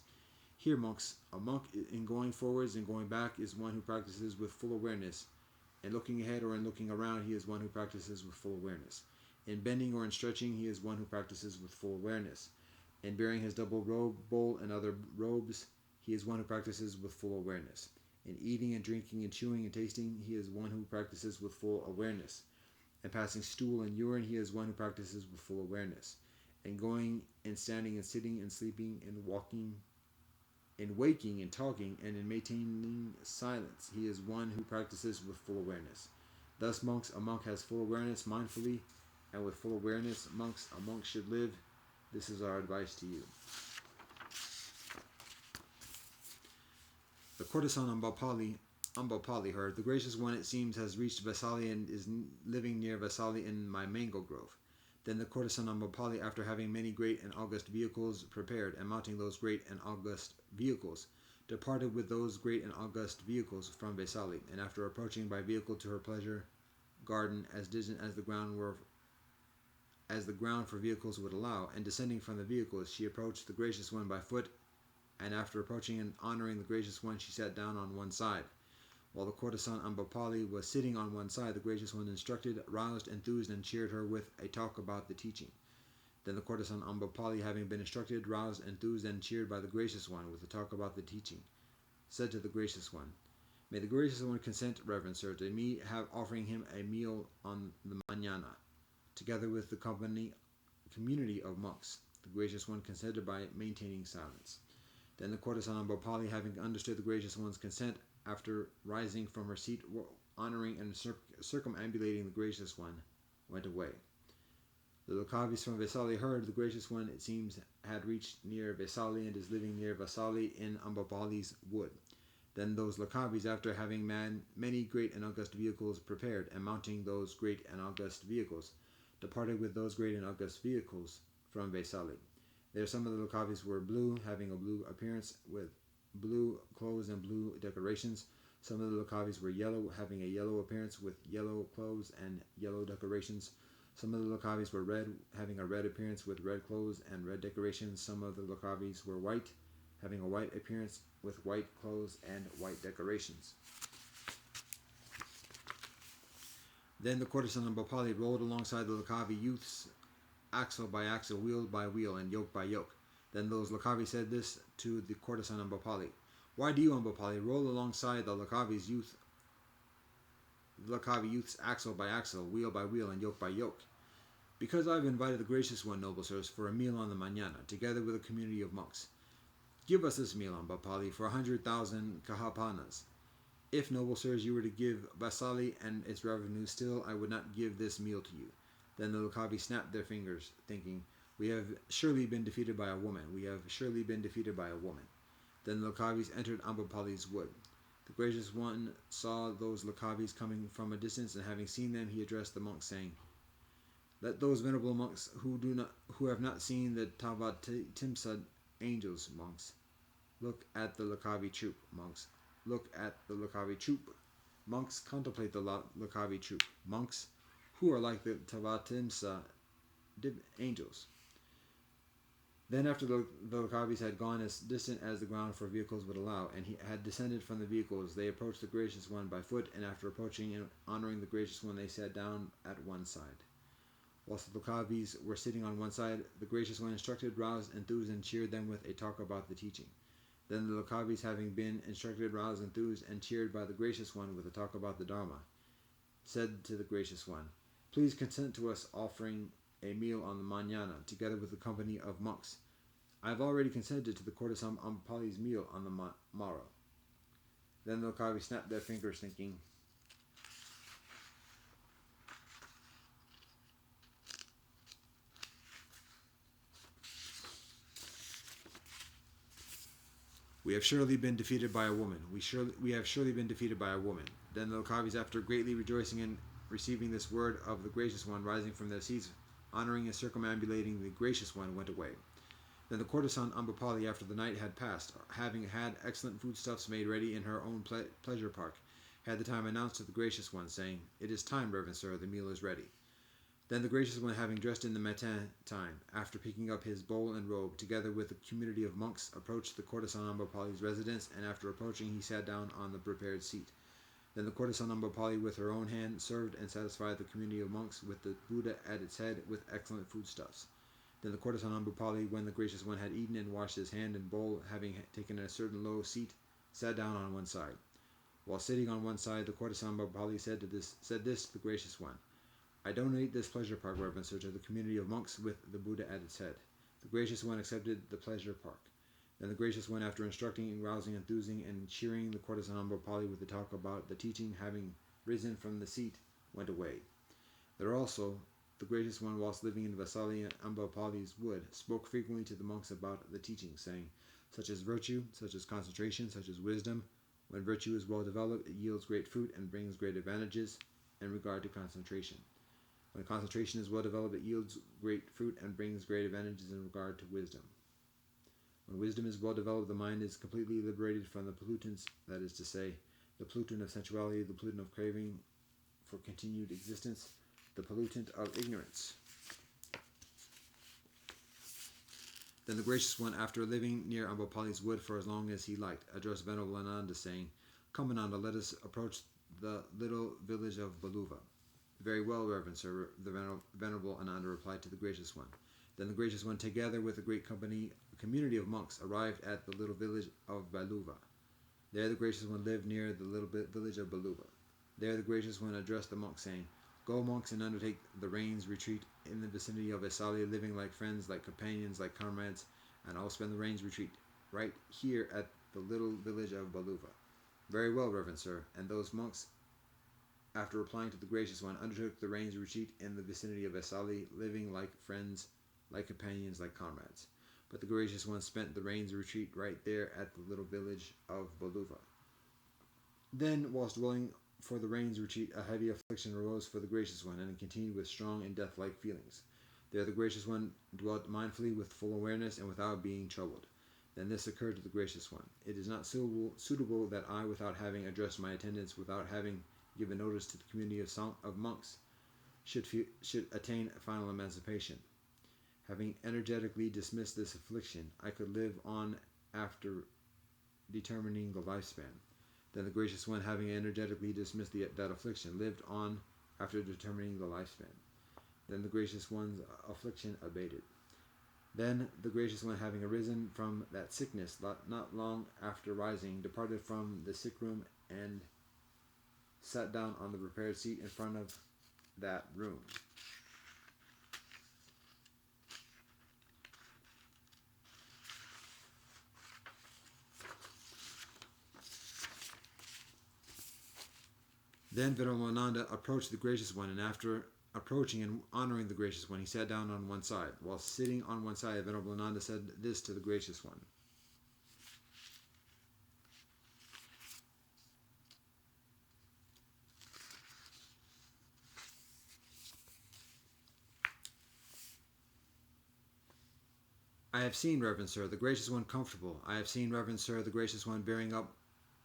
Here, monks, a monk in going forwards and going back is one who practices with full awareness. In looking ahead or in looking around, he is one who practices with full awareness. In bending or in stretching, he is one who practices with full awareness. In bearing his double robe, bowl, and other robes, he is one who practices with full awareness. In eating and drinking and chewing and tasting, he is one who practices with full awareness. In passing stool and urine, he is one who practices with full awareness. In going and standing and sitting and sleeping and walking, in waking and talking, and in maintaining silence, he is one who practices with full awareness. Thus, monks, a monk has full awareness mindfully, and with full awareness, monks, a monk should live. This is our advice to you. The courtesan Ambapali heard, the gracious one, it seems, has reached Vayakhel and is living near Vayakhel in my mango grove. Then the courtesan Ambapali, after having many great and august vehicles prepared, and mounting those great and august vehicles, departed with those great and august vehicles from Vayakhel, and after approaching by vehicle to her pleasure garden, as distant as the ground for vehicles would allow, and descending from the vehicles, she approached the gracious one by foot, and after approaching and honoring the gracious one, she sat down on one side. While the courtesan Ambapali was sitting on one side, the gracious one instructed, roused, enthused, and cheered her with a talk about the teaching. Then the courtesan Ambapali, having been instructed, roused, enthused, and cheered by the gracious one with a talk about the teaching, said to the gracious one, May the gracious one consent, Reverend Sir, to me offering him a meal on the manana, together with the community of monks. The gracious one consented by maintaining silence. Then the courtesan Ambopali, having understood the gracious one's consent, after rising from her seat, honoring and circumambulating the gracious one, went away. The Lokavis from Vesali heard the gracious one, it seems, had reached near Vesali and is living near Vesali in Ambopali's wood. Then those Lokavis, after having many great and august vehicles prepared, and mounting those great and august vehicles, departed with those great and august vehicles from Vesali. There some of the Lokavis were blue, having a blue appearance, with blue clothes and blue decorations. Some of the Lokavis were yellow, having a yellow appearance, with yellow clothes and yellow decorations. Some of the Lokavis were red, having a red appearance, with red clothes and red decorations. Some of the Lokavis were white, having a white appearance, with white clothes and white decorations. Then the courtesan Ambopali rode alongside the Lokavi youths, axle by axle, wheel by wheel, and yoke by yoke. Then those Lokavi said this to the courtesan Ambopali: "Why do you, Ambopali, roll alongside the Lokavi youths axle by axle, wheel by wheel, and yoke by yoke?" "Because I have invited the gracious one, noble sirs, for a meal on the mañana, together with a community of monks." "Give us this meal, Ambopali, for 100,000 kahapanas." "If, noble sirs, you were to give Vasali and its revenue, still I would not give this meal to you." Then the Lokavi snapped their fingers, thinking, "We have surely been defeated by a woman. We have surely been defeated by a woman." Then the Lokavis entered Ambopali's wood. The gracious one saw those Lokavis coming from a distance, and having seen them, he addressed the monks, saying, "Let those venerable monks who have not seen the Tavatimsa angels, monks, look at the Lokavi troop, monks. Look at the Lokavi troop. Monks, contemplate the Lokavi troop. Monks, who are like the Tavatimsa angels." Then after the Lokavis had gone as distant as the ground for vehicles would allow, and he had descended from the vehicles, they approached the gracious one by foot, and after approaching and honoring the gracious one, they sat down at one side. Whilst the Lokavis were sitting on one side, the gracious one instructed, roused, enthused, and cheered them with a talk about the teaching. Then the Lokavis, having been instructed, roused, enthused, and cheered by the gracious one with a talk about the Dharma, said to the gracious one, "Please consent to us offering a meal on the mañana, together with a company of monks. I have already consented to the courtesan Ambopali's meal on the morrow." Then the Lokavi snapped their fingers, thinking, "We have surely been defeated by a woman. We have surely been defeated by a woman." Then the Lokavis, after greatly rejoicing in receiving this word of the gracious one, rising from their seats, honoring and circumambulating the gracious one, went away. Then the courtesan Ambopali, after the night had passed, having had excellent foodstuffs made ready in her own pleasure park, had the time announced to the gracious one, saying, "It is time, reverend sir, the meal is ready." Then the gracious one, having dressed in the matin time, after picking up his bowl and robe, together with a community of monks, approached the courtesan Ambopali's residence, and after approaching, he sat down on the prepared seat. Then the courtesan Ambopali, with her own hand, served and satisfied the community of monks, with the Buddha at its head, with excellent foodstuffs. Then the courtesan Ambopali, when the gracious one had eaten and washed his hand and bowl, having taken a certain low seat, sat down on one side. While sitting on one side, the courtesan Ambopali said this to the gracious one: "I donate this pleasure park, reverend sir, to the community of monks, with the Buddha at its head." The gracious one accepted the pleasure park. Then the gracious one, after instructing, rousing, enthusing, and cheering the courtesan Ambopali with the talk about the teaching, having risen from the seat, went away. There also, the gracious one, whilst living in Vasali Ambopali's wood, spoke frequently to the monks about the teaching, saying, "Such as virtue, such as concentration, such as wisdom. When virtue is well developed, it yields great fruit and brings great advantages in regard to concentration. When concentration is well developed, it yields great fruit and brings great advantages in regard to wisdom. When wisdom is well developed, the mind is completely liberated from the pollutants, that is to say, the pollutant of sensuality, the pollutant of craving for continued existence, the pollutant of ignorance." Then the gracious one, after living near Ambopali's wood for as long as he liked, addressed Venerable Ananda, saying, "Come, Ananda, let us approach the little village of Baluva." "Very well, reverend sir," the Venerable Ananda replied to the gracious one. Then the gracious one, together with a great community of monks, arrived at the little village of Baluva. There the gracious one lived near the little village of Baluva. There the gracious one addressed the monks, saying, Go, monks, and undertake the rains retreat in the vicinity of Esali, living like friends, like companions, like comrades, and I'll spend the rains retreat right here at the little village of Baluva. Very well, reverend sir. And those monks, after replying to the gracious one, undertook the rains retreat in the vicinity of Esali, living like friends, like companions, like comrades. But the gracious one spent the rains retreat right there at the little village of Baluva. Then, whilst dwelling for the rains retreat, a heavy affliction arose for the gracious one, and continued with strong and death-like feelings. There the gracious one dwelt mindfully with full awareness and without being troubled. Then this occurred to the gracious one. It is not suitable that I, without having addressed my attendants, without having given notice to the community of monks, should attain final emancipation. Having energetically dismissed this affliction, I could live on after determining the lifespan. Then the gracious one, having energetically dismissed that affliction, lived on after determining the lifespan. Then the gracious one's affliction abated. Then the gracious one, having arisen from that sickness, not long after rising, departed from the sick room and sat down on the prepared seat in front of that room. Then Viramananda approached the gracious one, and after approaching and honoring the gracious one, he sat down on one side. While sitting on one side, Venerable Ananda said this to the gracious one. I have seen, reverend sir, the gracious one comfortable. I have seen, reverend sir, the gracious one bearing up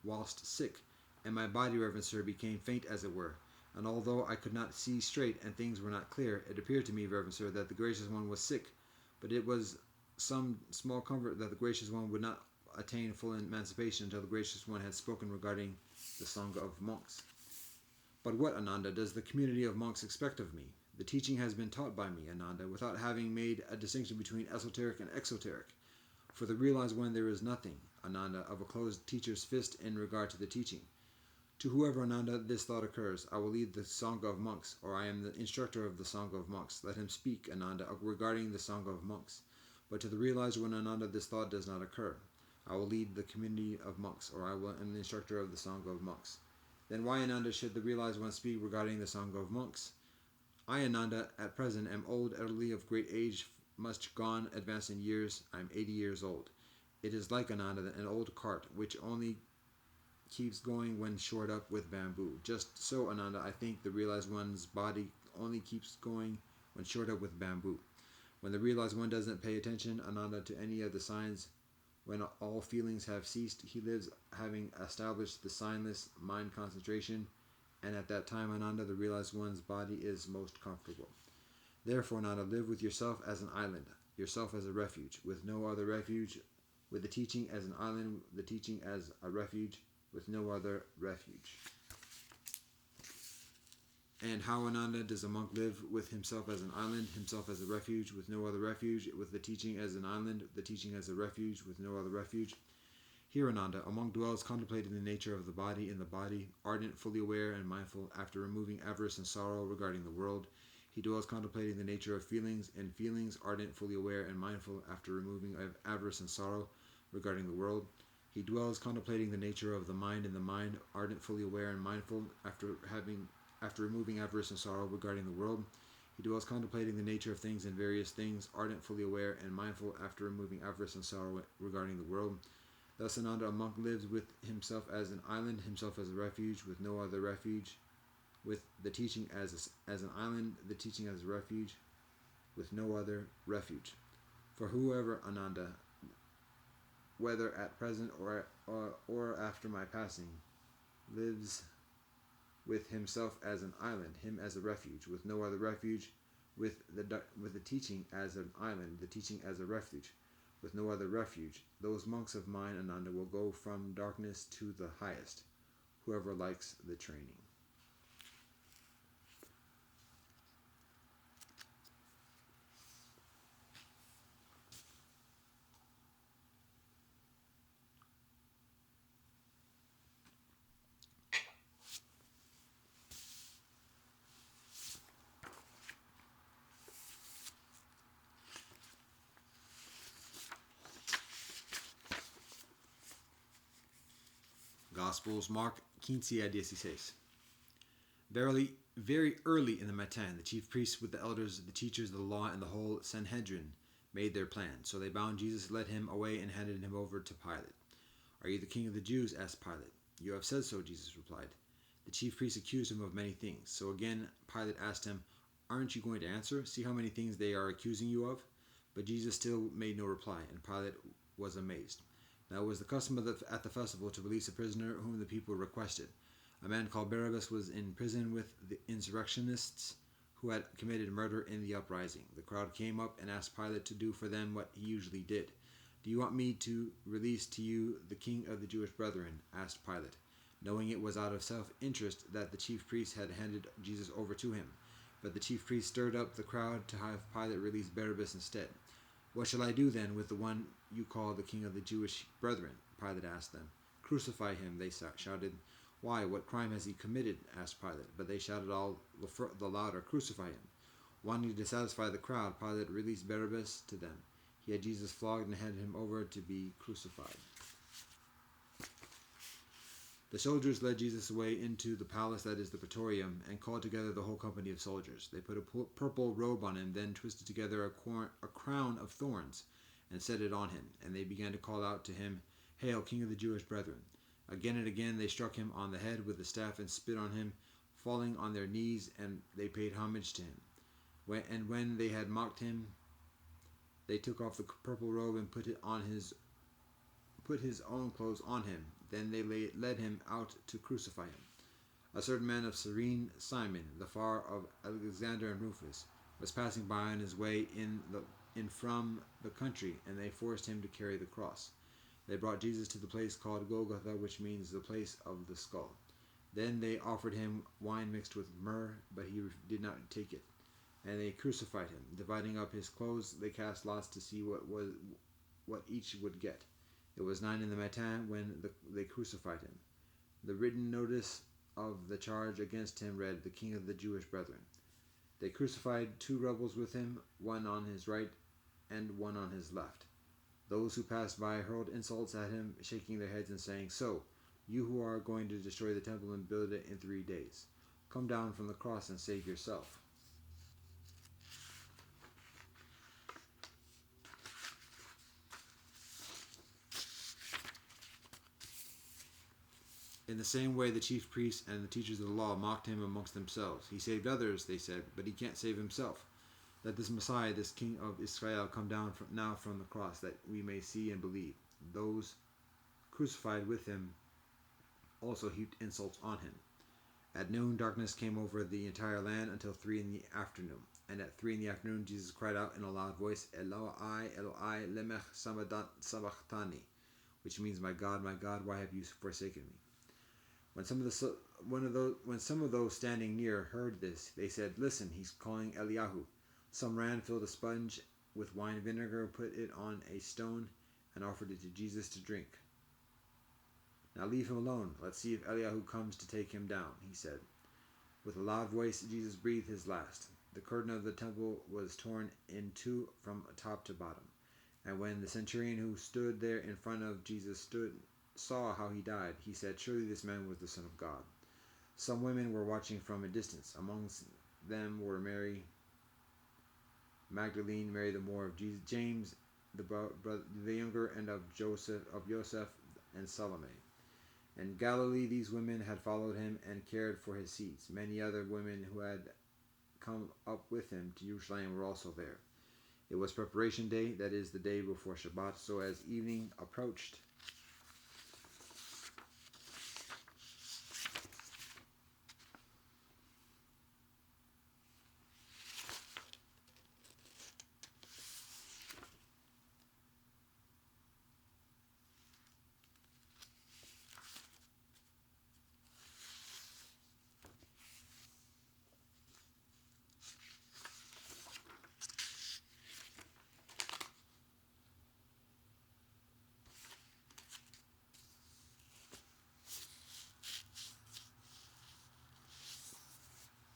whilst sick, and my body, reverend sir, became faint as it were. And although I could not see straight and things were not clear, it appeared to me, reverend sir, that the gracious one was sick. But it was some small comfort that the gracious one would not attain full emancipation until the gracious one had spoken regarding the Sangha of monks. But what, Ananda, does the community of monks expect of me? The teaching has been taught by me, Ananda, without having made a distinction between esoteric and exoteric. For the realized one there is nothing, Ananda, of a closed teacher's fist in regard to the teaching. To whoever, Ananda, this thought occurs, I will lead the Sangha of monks, or I am the instructor of the Sangha of monks. Let him speak, Ananda, regarding the Sangha of monks. But to the realized one, Ananda, this thought does not occur. I will lead the community of monks, or I am the instructor of the Sangha of monks. Then why, Ananda, should the realized one speak regarding the Sangha of monks? I, Ananda, at present am old, elderly, of great age, much gone, advanced in years. I am 80 years old. It is like, Ananda, an old cart, which only keeps going when shored up with bamboo. Just so, Ananda, I think the realized one's body only keeps going when shored up with bamboo. When the realized one doesn't pay attention, Ananda, to any of the signs, when all feelings have ceased, he lives having established the signless mind concentration, and at that time, Ananda, the realized one's body is most comfortable. Therefore, Ananda, live with yourself as an island, yourself as a refuge, with no other refuge, with the teaching as an island, the teaching as a refuge, with no other refuge. And how, Ananda, does a monk live with himself as an island, himself as a refuge, with no other refuge, with the teaching as an island, the teaching as a refuge, with no other refuge? Here, Ananda, a monk dwells contemplating the nature of the body in the body, ardent, fully aware, and mindful, after removing avarice and sorrow regarding the world. He dwells contemplating the nature of feelings, and feelings, ardent, fully aware, and mindful, after removing avarice and sorrow regarding the world. He dwells contemplating the nature of the mind in the mind, ardent, fully aware, and mindful, after removing avarice and sorrow regarding the world. He dwells contemplating the nature of things and various things, ardent, fully aware, and mindful, after removing avarice and sorrow regarding the world. Thus, Ananda, a monk lives with himself as an island, himself as a refuge, with no other refuge, with the teaching as an island, the teaching as a refuge, with no other refuge. For whoever, Ananda, whether at present or after my passing, lives with himself as an island, him as a refuge, with no other refuge, with the teaching as an island, the teaching as a refuge, with no other refuge, those monks of mine, Ananda, will go from darkness to the highest, whoever likes the training. Gospels, Mark 15:16. Verily, very early in the matin, the chief priests with the elders, the teachers of the law, and the whole Sanhedrin made their plan. So they bound Jesus, led him away, and handed him over to Pilate. Are you the king of the Jews? Asked Pilate. You have said so, Jesus replied. The chief priests accused him of many things. So again, Pilate asked him, Aren't you going to answer? See how many things they are accusing you of? But Jesus still made no reply, and Pilate was amazed. Now it was the custom at the festival to release a prisoner whom the people requested. A man called Barabbas was in prison with the insurrectionists who had committed murder in the uprising. The crowd came up and asked Pilate to do for them what he usually did. Do you want me to release to you the king of the Jewish brethren? Asked Pilate, knowing it was out of self-interest that the chief priests had handed Jesus over to him. But the chief priests stirred up the crowd to have Pilate release Barabbas instead. What shall I do then with the one you call the king of the Jewish brethren? Pilate asked them. Crucify him, they shouted. Why, what crime has he committed? Asked Pilate. But they shouted all the louder, Crucify him. Wanting to satisfy the crowd, Pilate released Barabbas to them. He had Jesus flogged and handed him over to be crucified. The soldiers led Jesus away into the palace, that is the Praetorium, and called together the whole company of soldiers. They put a purple robe on him, then twisted together a crown of thorns, and set it on him. And they began to call out to him, Hail, King of the Jewish brethren! Again and again they struck him on the head with the staff and spit on him, falling on their knees, and they paid homage to him. When they had mocked him, they took off the purple robe and put his own clothes on him. Then they led him out to crucify him. A certain man of Cyrene, Simon, the father of Alexander and Rufus, was passing by on his way in from the country, and they forced him to carry the cross. They brought Jesus to the place called Golgotha, which means the place of the skull. Then they offered him wine mixed with myrrh, but he did not take it. And they crucified him. Dividing up his clothes, they cast lots to see what each would get. It was 9 in the matin when they crucified him. The written notice of the charge against him read, The King of the Jewish brethren. They crucified 2 rebels with him, one on his right and one on his left. Those who passed by hurled insults at him, shaking their heads and saying, So, you who are going to destroy the temple and build it in 3 days, come down from the cross and save yourself. In the same way, the chief priests and the teachers of the law mocked him amongst themselves. He saved others, they said, but he can't save himself. Let this Messiah, this King of Israel, come down now from the cross, that we may see and believe. Those crucified with him also heaped insults on him. At noon, darkness came over the entire land until 3 in the afternoon. And at 3 in the afternoon, Jesus cried out in a loud voice, Eloi, Eloi, lemech sabachthani, which means, my God, why have you forsaken me? When some of those standing near heard this, they said, Listen, he's calling Eliyahu. Some ran, filled a sponge with wine and vinegar, put it on a stone, and offered it to Jesus to drink. Now leave him alone. Let's see if Eliyahu comes to take him down, he said. With a loud voice, Jesus breathed his last. The curtain of the temple was torn in 2 from top to bottom. And when the centurion who stood there in front of Jesus saw how he died, he said, Surely this man was the Son of God. Some women were watching from a distance. Amongst them were Mary Magdalene, Mary the mother of Jesus, James the younger, and of Joseph, and Salome. In Galilee these women had followed him and cared for his seeds. Many other women who had come up with him to Jerusalem were also there. It was preparation day, that is, the day before Shabbat. So as evening approached,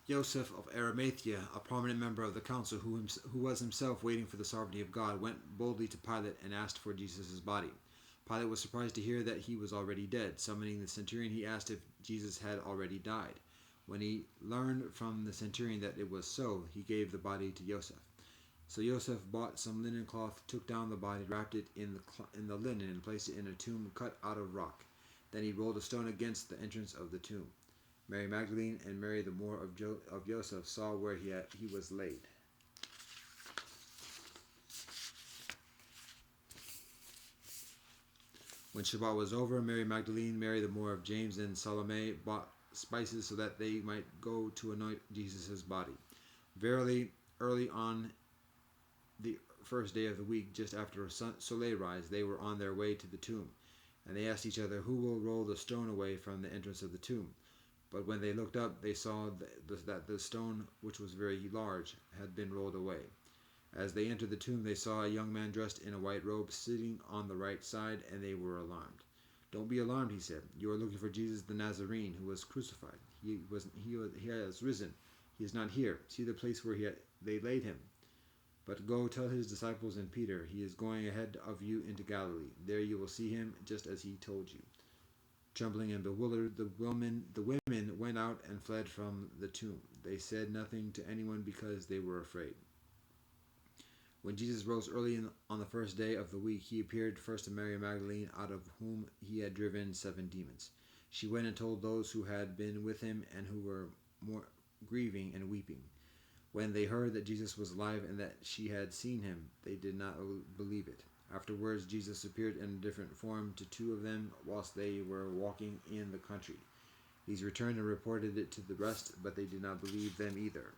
Joseph of Arimathea, a prominent member of the council who was himself waiting for the sovereignty of God, went boldly to Pilate and asked for Jesus' body. Pilate was surprised to hear that he was already dead. Summoning the centurion, he asked if Jesus had already died. When he learned from the centurion that it was so, he gave the body to Joseph. So Joseph bought some linen cloth, took down the body, wrapped it in the linen, and placed it in a tomb cut out of rock. Then he rolled a stone against the entrance of the tomb. Mary Magdalene and Mary the mother of Joseph saw where he was laid. When Shabbat was over, Mary Magdalene, Mary the mother of James, and Salome bought spices so that they might go to anoint Jesus' body. Verily, early on the first day of the week, just after soleil rise, they were on their way to the tomb. And they asked each other, "Who will roll the stone away from the entrance of the tomb?" But when they looked up, they saw that the stone, which was very large, had been rolled away. As they entered the tomb, they saw a young man dressed in a white robe sitting on the right side, and they were alarmed. "Don't be alarmed," he said. "You are looking for Jesus the Nazarene, who was crucified. He has risen. He is not here. See the place where they laid him. But go tell his disciples and Peter, he is going ahead of you into Galilee. There you will see him, just as he told you." Trembling and bewildered, the women went out and fled from the tomb. They said nothing to anyone because they were afraid. When Jesus rose early on the first day of the week, he appeared first to Mary Magdalene, out of whom he had driven 7 demons. She went and told those who had been with him and who were more grieving and weeping. When they heard that Jesus was alive and that she had seen him, they did not believe it. Afterwards, Jesus appeared in a different form to 2 of them whilst they were walking in the country. These returned and reported it to the rest, but they did not believe them either.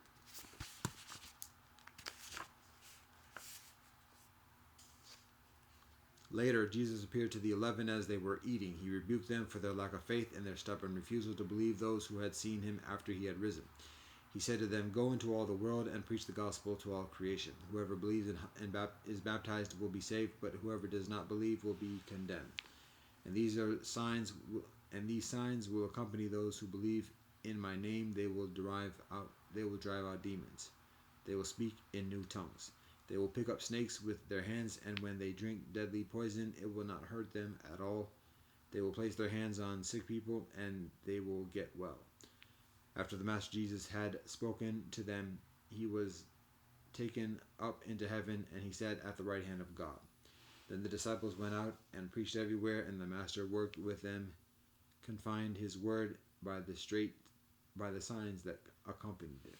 Later, Jesus appeared to the 11 as they were eating. He rebuked them for their lack of faith and their stubborn refusal to believe those who had seen him after he had risen. He said to them, "Go into all the world and preach the gospel to all creation. Whoever believes and is baptized will be saved, but whoever does not believe will be condemned. And these signs will accompany those who believe in my name. They will drive out demons. They will speak in new tongues. They will pick up snakes with their hands, and when they drink deadly poison, it will not hurt them at all. They will place their hands on sick people, and they will get well." After the Master Jesus had spoken to them, he was taken up into heaven, and he sat at the right hand of God. Then the disciples went out and preached everywhere, and the Master worked with them, confined his word by the signs that accompanied it.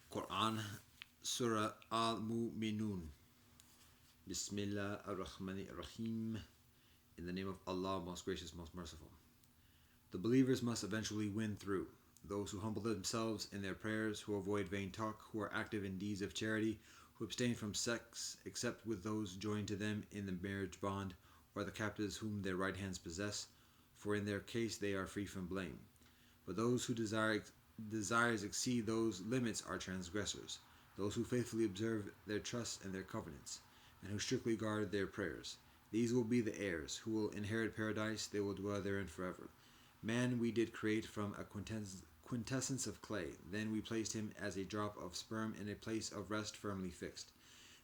Quran, Surah Al-Mu'minun. Bismillah ar-Rahman ar-Rahim. In the name of Allah, most gracious, most merciful. The believers must eventually win through. Those who humble themselves in their prayers, who avoid vain talk, who are active in deeds of charity, who abstain from sex, except with those joined to them in the marriage bond, or the captives whom their right hands possess, for in their case they are free from blame. But those who desires exceed those limits are transgressors, those who faithfully observe their trusts and their covenants, and who strictly guard their prayers. These will be the heirs, who will inherit paradise. They will dwell therein forever. Man we did create from a quintessence of clay. Then we placed him as a drop of sperm in a place of rest firmly fixed.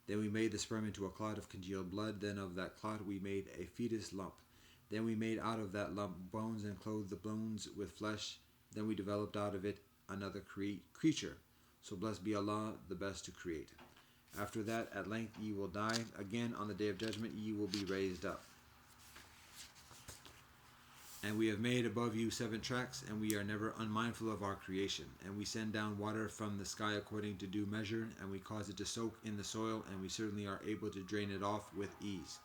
Then we made the sperm into a clot of congealed blood. Then of that clot we made a fetus lump. Then we made out of that lump bones and clothed the bones with flesh. Then we developed out of it another creature. So blessed be Allah, the best to create. After that, at length ye will die. Again, on the day of judgment, ye will be raised up. And we have made above you 7 tracks, and we are never unmindful of our creation. And we send down water from the sky according to due measure, and we cause it to soak in the soil, and we certainly are able to drain it off with ease.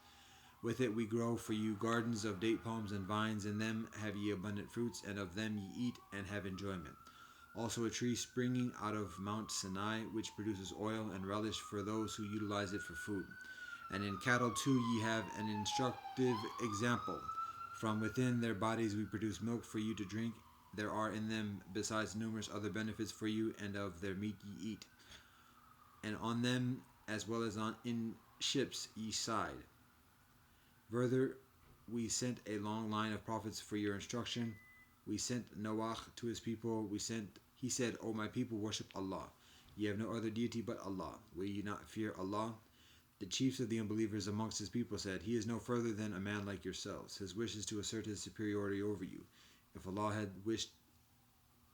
With it we grow for you gardens of date palms and vines. In them have ye abundant fruits, and of them ye eat and have enjoyment. Also a tree springing out of Mount Sinai, which produces oil and relish for those who utilize it for food. And in cattle too ye have an instructive example. From within their bodies we produce milk for you to drink. there are in them besides numerous other benefits for you, and of their meat ye eat, and on them as well as on in ships ye side. Further, we sent a long line of prophets for your instruction. We sent Noah to his people. He said, O my people, worship Allah. Ye have no other deity but Allah. Will ye not fear Allah? The chiefs of the unbelievers amongst his people said, He is no further than a man like yourselves. His wish is to assert his superiority over you. If Allah had wished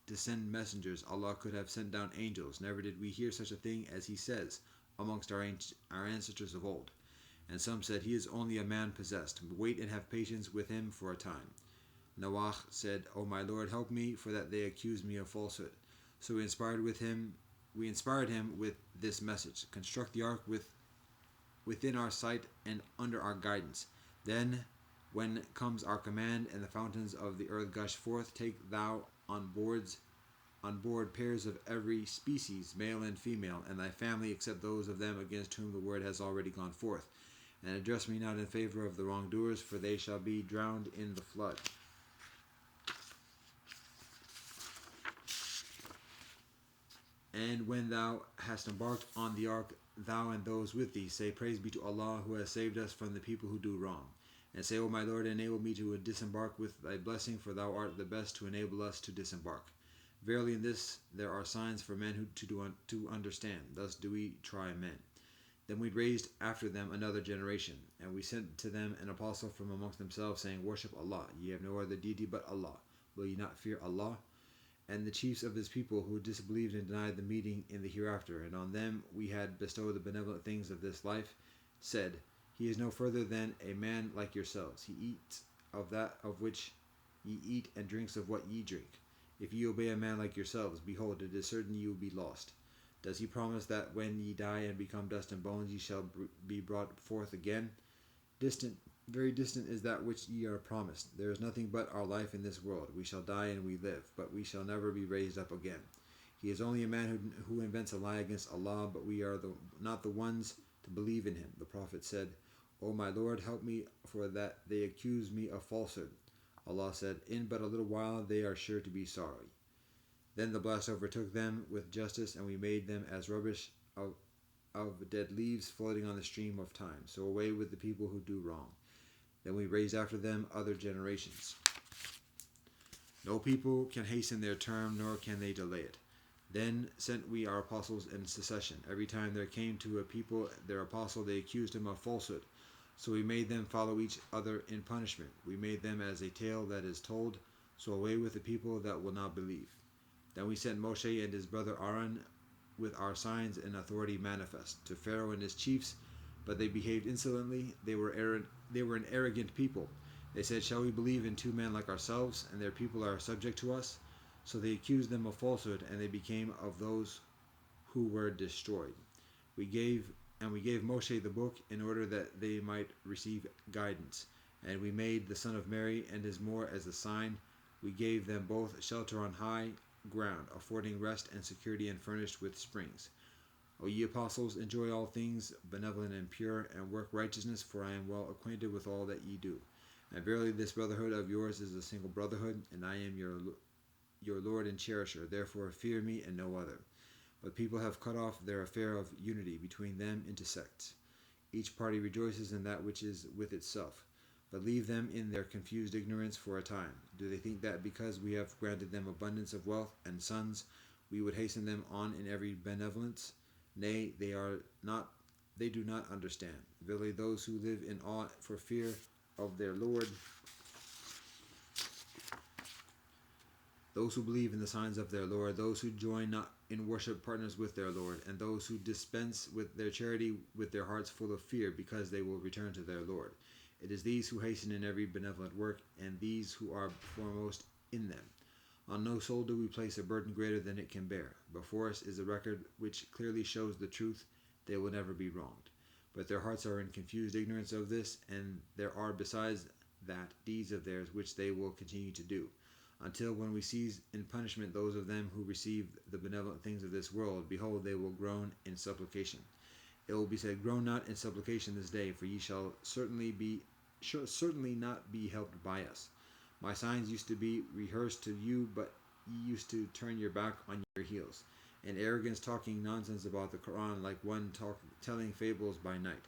to send messengers, Allah could have sent down angels. Never did we hear such a thing as he says amongst our ancestors of old. And some said, He is only a man possessed. Wait and have patience with him for a time. Noah said, O my Lord, help me, for that they accuse me of falsehood. So we inspired him with this message. Construct the ark within our sight and under our guidance. Then, when comes our command and the fountains of the earth gush forth, take thou on board pairs of every species, male and female, and thy family, except those of them against whom the word has already gone forth. And address me not in favor of the wrongdoers, for they shall be drowned in the flood. And when thou hast embarked on the ark, thou and those with thee, say, Praise be to Allah, who has saved us from the people who do wrong. And say, O my Lord, enable me to disembark with thy blessing, for thou art the best to enable us to disembark. Verily in this there are signs for men to understand. Thus do we try men. Then we raised after them another generation, and we sent to them an apostle from amongst themselves, saying, Worship Allah. Ye have no other deity but Allah. Will ye not fear Allah? And the chiefs of his people who disbelieved and denied the meeting in the hereafter, and on them we had bestowed the benevolent things of this life, said, He is no further than a man like yourselves. He eats of that of which ye eat, and drinks of what ye drink. If ye obey a man like yourselves, behold, it is certain ye will be lost. Does he promise that when ye die and become dust and bones, ye shall be brought forth again? Distant, very distant is that which ye are promised. There is nothing but our life in this world. We shall die and we live, but we shall never be raised up again. He is only a man who invents a lie against Allah, but we are not the ones to believe in him. The Prophet said, O my Lord, help me, for that they accuse me of falsehood. Allah said, In but a little while they are sure to be sorry. Then the blast overtook them with justice, and we made them as rubbish of dead leaves floating on the stream of time. So away with the people who do wrong. Then we raised after them other generations. No people can hasten their term, nor can they delay it. Then sent we our apostles in succession. Every time there came to a people their apostle, they accused him of falsehood. So we made them follow each other in punishment. We made them as a tale that is told, so away with the people that will not believe. Then we sent Moshe and his brother Aaron with our signs and authority manifest to Pharaoh and his chiefs, but they behaved insolently. They were an arrogant people. They said, Shall we believe in two men like ourselves, and their people are subject to us? So they accused them of falsehood, and they became of those who were destroyed. We gave Moshe the book in order that they might receive guidance, and we made the son of Mary and his more as a sign. We gave them both shelter on high ground, affording rest and security, and furnished with springs. O ye apostles, enjoy all things benevolent and pure, and work righteousness, for I am well acquainted with all that ye do. And verily this brotherhood of yours is a single brotherhood, and I am your Lord and cherisher. Therefore fear me and no other. But people have cut off their affair of unity between them into sects. Each party rejoices in that which is with itself. But leave them in their confused ignorance for a time. Do they think that because we have granted them abundance of wealth and sons, we would hasten them on in every benevolence? Nay, they do not understand. Verily those who live in awe for fear of their Lord, those who believe in the signs of their Lord, those who join not in worship partners with their Lord, and those who dispense with their charity with their hearts full of fear, because they will return to their Lord. It is these who hasten in every benevolent work, and these who are foremost in them. On no soul do we place a burden greater than it can bear. Before us is a record which clearly shows the truth. They will never be wronged. But their hearts are in confused ignorance of this, and there are besides that deeds of theirs which they will continue to do, until when we seize in punishment those of them who receive the benevolent things of this world, behold, they will groan in supplication. It will be said, Groan not in supplication this day, for ye shall certainly not be helped by us. My signs used to be rehearsed to you, but ye used to turn your back on your heels. In arrogance, talking nonsense about the Quran like one telling fables by night.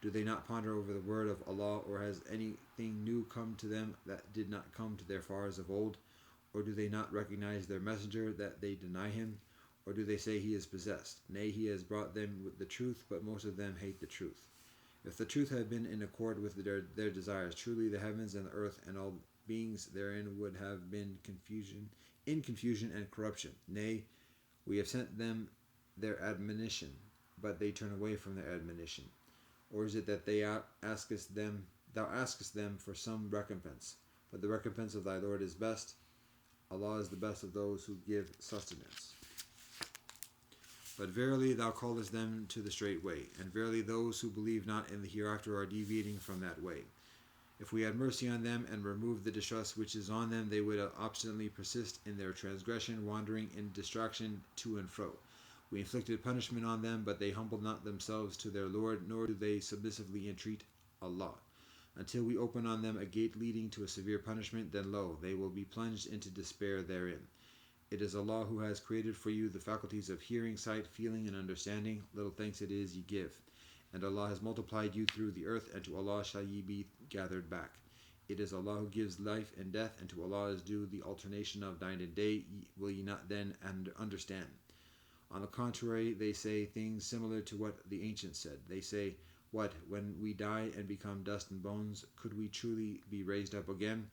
Do they not ponder over the word of Allah, or has anything new come to them that did not come to their fathers of old? Or do they not recognize their messenger that they deny him? Or do they say he is possessed? Nay, he has brought them with the truth, but most of them hate the truth. If the truth had been in accord with their desires, truly the heavens and the earth and all beings therein would have been confusion and corruption. Nay, we have sent them their admonition, but they turn away from their admonition. Or is it that thou askest them for some recompense? But the recompense of thy Lord is best. Allah is the best of those who give sustenance. But verily thou callest them to the straight way, and verily those who believe not in the hereafter are deviating from that way. If we had mercy on them and removed the distress which is on them, they would obstinately persist in their transgression, wandering in distraction to and fro. We inflicted punishment on them, but they humbled not themselves to their Lord, nor do they submissively entreat Allah. Until we open on them a gate leading to a severe punishment, then lo, they will be plunged into despair therein. It is Allah who has created for you the faculties of hearing, sight, feeling, and understanding. Little thanks it is ye give. And Allah has multiplied you through the earth, and to Allah shall ye be gathered back. It is Allah who gives life and death, and to Allah is due the alternation of night and day. Will ye not then understand? On the contrary, they say things similar to what the ancients said. They say, what, when we die and become dust and bones, could we truly be raised up again?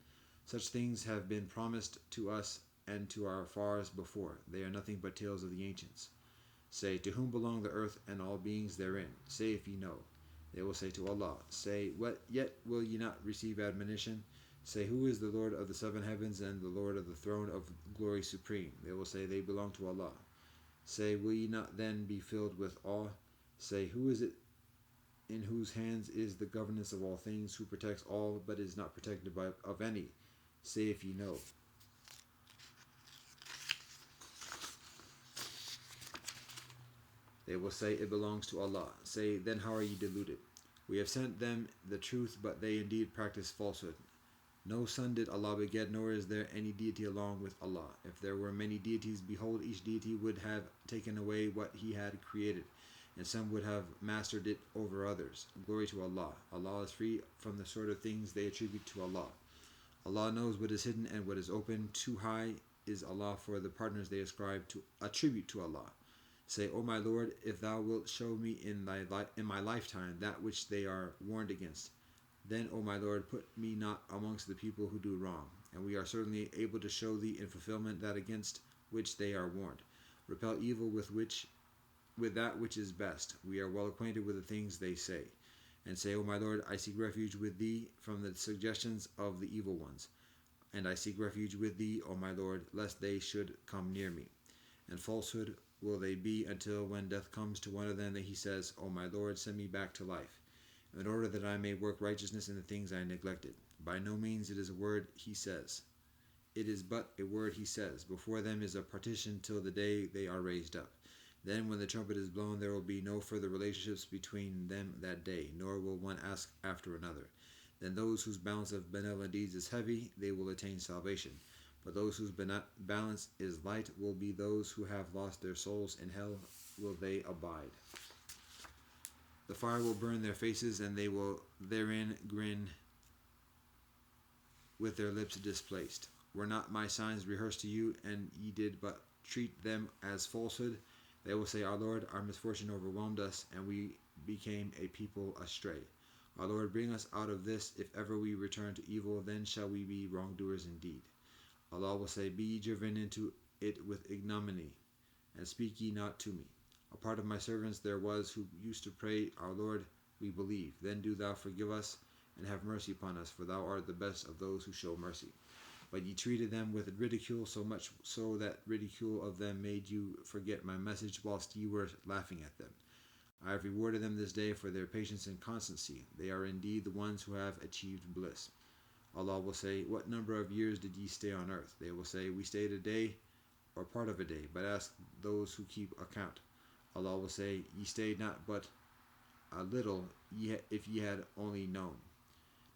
Such things have been promised to us and to our fathers before. They are nothing but tales of the ancients. Say, to whom belong the earth and all beings therein? Say, if ye know. They will say, to Allah. Say, what yet will ye not receive admonition? Say, who is the Lord of the seven heavens and the Lord of the throne of glory supreme? They will say, they belong to Allah. Say, will ye not then be filled with awe? Say, who is it in whose hands is the governance of all things, who protects all but is not protected of any? Say, if ye know. They will say, it belongs to Allah. Say, then how are ye deluded? We have sent them the truth, but they indeed practice falsehood. No son did Allah beget, nor is there any deity along with Allah. If there were many deities, behold, each deity would have taken away what he had created, and some would have mastered it over others. Glory to Allah. Allah is free from the sort of things they attribute to Allah. Allah knows what is hidden and what is open. Too high is Allah for the partners they attribute to Allah. Say, O my Lord, if thou wilt show me in my lifetime that which they are warned against, then, O my Lord, put me not amongst the people who do wrong, and we are certainly able to show thee in fulfillment that against which they are warned. Repel evil with that which is best. We are well acquainted with the things they say. And say, O my Lord, I seek refuge with thee from the suggestions of the evil ones. And I seek refuge with thee, O my Lord, lest they should come near me. And falsehood will they be until when death comes to one of them that he says, O my Lord, send me back to life, in order that I may work righteousness in the things I neglected. By no means it is a word he says. It is but a word he says. Before them is a partition till the day they are raised up. Then when the trumpet is blown, there will be no further relationships between them that day, nor will one ask after another. Then those whose balance of benevolent deeds is heavy, they will attain salvation. But those whose balance is light will be those who have lost their souls. In hell will they abide. The fire will burn their faces, and they will therein grin with their lips displaced. Were not my signs rehearsed to you, and ye did but treat them as falsehood? They will say, Our Lord, our misfortune overwhelmed us, and we became a people astray. Our Lord, bring us out of this. If ever we return to evil, then shall we be wrongdoers indeed. Allah will say, Be ye driven into it with ignominy, and speak ye not to me. A part of my servants there was who used to pray, Our Lord, we believe. Then do thou forgive us, and have mercy upon us, for thou art the best of those who show mercy. But ye treated them with ridicule, so much so that ridicule of them made you forget my message, whilst ye were laughing at them. I have rewarded them this day for their patience and constancy. They are indeed the ones who have achieved bliss. Allah will say, What number of years did ye stay on earth? They will say, We stayed a day, or part of a day, but ask those who keep account. Allah will say, Ye stayed not but a little, if ye had only known.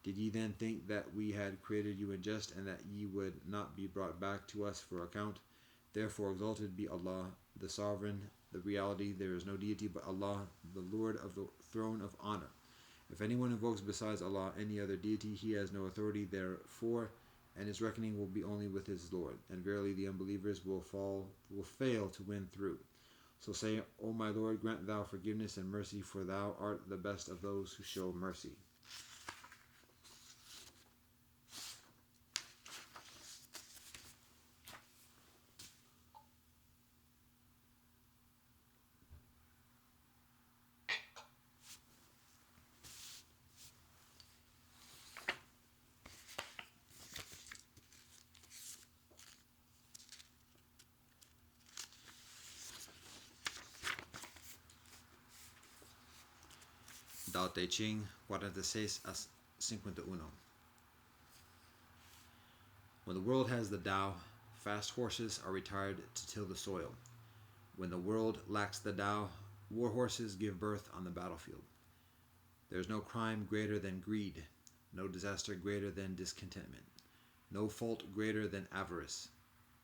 Did ye then think that we had created you in jest, and that ye would not be brought back to us for account? Therefore exalted be Allah, the Sovereign, the reality, there is no deity but Allah, the Lord of the throne of honor. If anyone invokes besides Allah any other deity, he has no authority therefor, and his reckoning will be only with his Lord. And verily the unbelievers will fail to win through. So say, O my Lord, grant thou forgiveness and mercy, for thou art the best of those who show mercy. Tao Te Ching 46 a 51. When the world has the Tao, fast horses are retired to till the soil. When the world lacks the Tao, war horses give birth on the battlefield. There is no crime greater than greed, no disaster greater than discontentment, no fault greater than avarice.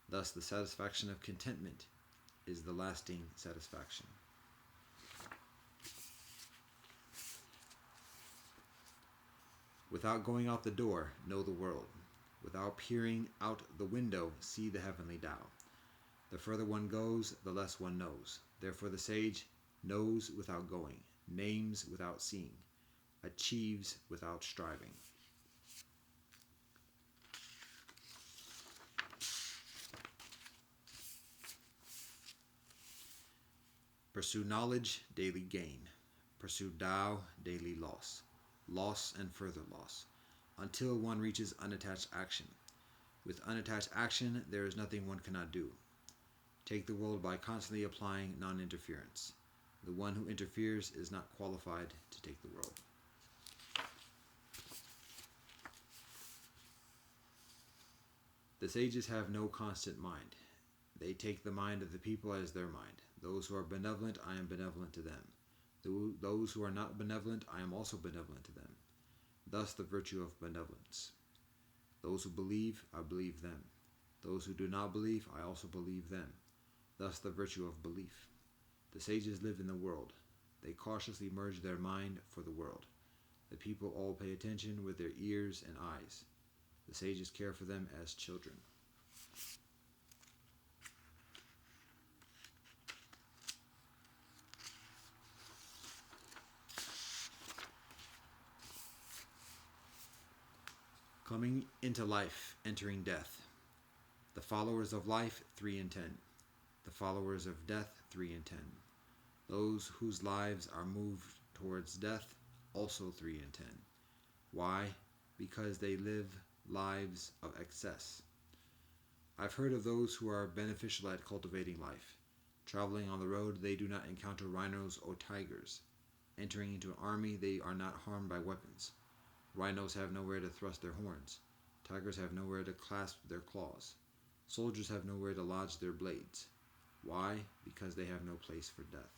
Thus the satisfaction of contentment is the lasting satisfaction. Without going out the door, know the world. Without peering out the window, see the heavenly Tao. The further one goes, the less one knows. Therefore the sage knows without going, names without seeing, achieves without striving. Pursue knowledge, daily gain. Pursue Tao, daily loss. Loss and further loss, until one reaches unattached action. With unattached action, there is nothing one cannot do. Take the world by constantly applying non-interference. The one who interferes is not qualified to take the world. The sages have no constant mind. They take the mind of the people as their mind. Those who are benevolent, I am benevolent to them. Those who are not benevolent, I am also benevolent to them. Thus the virtue of benevolence. Those who believe, I believe them. Those who do not believe, I also believe them. Thus the virtue of belief. The sages live in the world. They cautiously merge their mind for the world. The people all pay attention with their ears and eyes. The sages care for them as children. Coming into life, entering death. The followers of life, 3 and 10. The followers of death, 3 and 10. Those whose lives are moved towards death, also 3 and 10. Why? Because they live lives of excess. I've heard of those who are beneficial at cultivating life. Traveling on the road, they do not encounter rhinos or tigers. Entering into an army, they are not harmed by weapons. Rhinos have nowhere to thrust their horns. Tigers have nowhere to clasp their claws. Soldiers have nowhere to lodge their blades. Why? Because they have no place for death.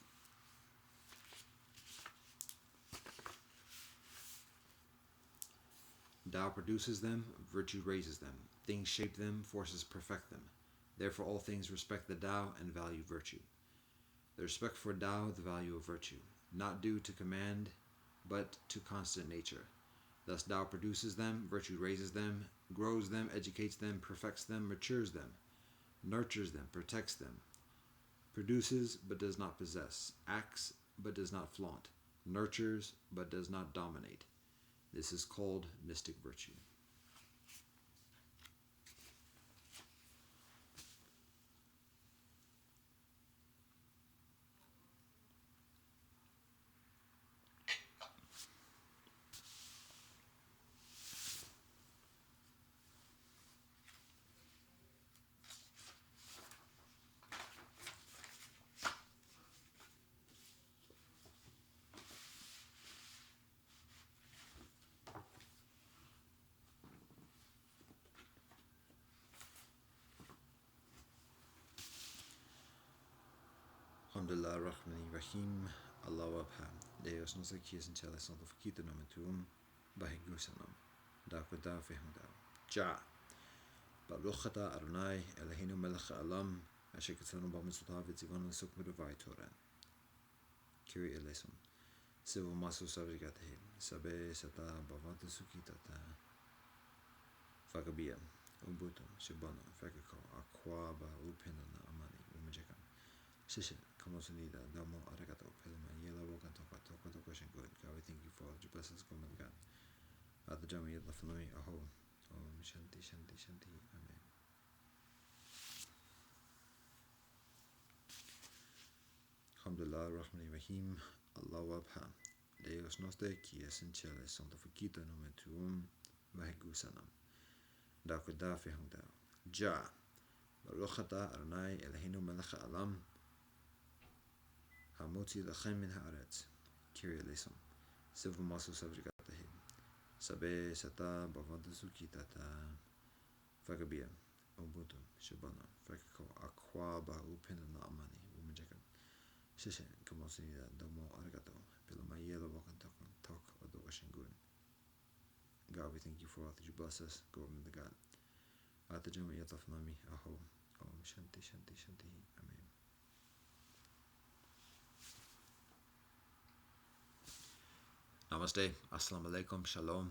Tao produces them, virtue raises them. Things shape them, forces perfect them. Therefore all things respect the Tao and value virtue. The respect for Tao, the value of virtue, not due to command, but to constant nature. Thus Tao produces them, virtue raises them, grows them, educates them, perfects them, matures them, nurtures them, protects them, produces but does not possess, acts but does not flaunt, nurtures but does not dominate. This is called mystic virtue. Alhamdulillah Rahmani Rahim Allah Wabha Deus nos aqui em tela são do Fakita no Metum Bahigusanam Dakwada fehmda. Ja. Baruch ata Adonai Eloheinu melech haolam asher kitzalanu b'mitzvotav v'tzivanu l'suk b'davai Torah. Kyrie eleison. Sivu masu savrigatehim. Sabe sata bavanta sukitata. Fagabia. Ubutum. Shibano. Fakako. Aquaba. Upinana. Amani. Umajekam. Shishin. Kamosunida. Damo. Arigato. Pelama. Yela. Wokan. Toka. Toka. Toka. Shingoin. God, we thank you for all your blessings. Come on, God. At the Jami. Yet. Lafanami. Aho. Om. Shanti. Shanti. Shanti. Amen. Alhamdulillah. Rahmani Rahim. Allah wabha. Deus noste, qui es in cielo, sanctificato nomen tuum, Vayakhel sanam. Dakwada fehmda. Ja. Baruch ata Adonai Eloheinu melech haolam, hamotzi lachem min haaretz. Kyrie eleison. Sivu masu savrigatehim. Sabe sata bavanta sukitata. Fagabia. Ubutum. Shibana. Fakako. Aquaba. Upinana. Amani. Umajekam. Shishin. Kamosunida. Damo. Arigato. Pelama. Yela. Wokan. Toka. Toka. Odoka. Shingun. God, we thank you for all that you bless us. Go over to God. At the Jami Yatafnami. Aho. Om. Shanti. Shanti. Shanti. Amen. Namaste. Assalamu alaikum. Shalom.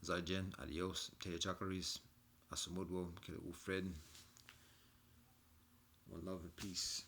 Zaijen. Adios. Teja Chakaris. Asumudwo. Kile Ufred. One love and peace.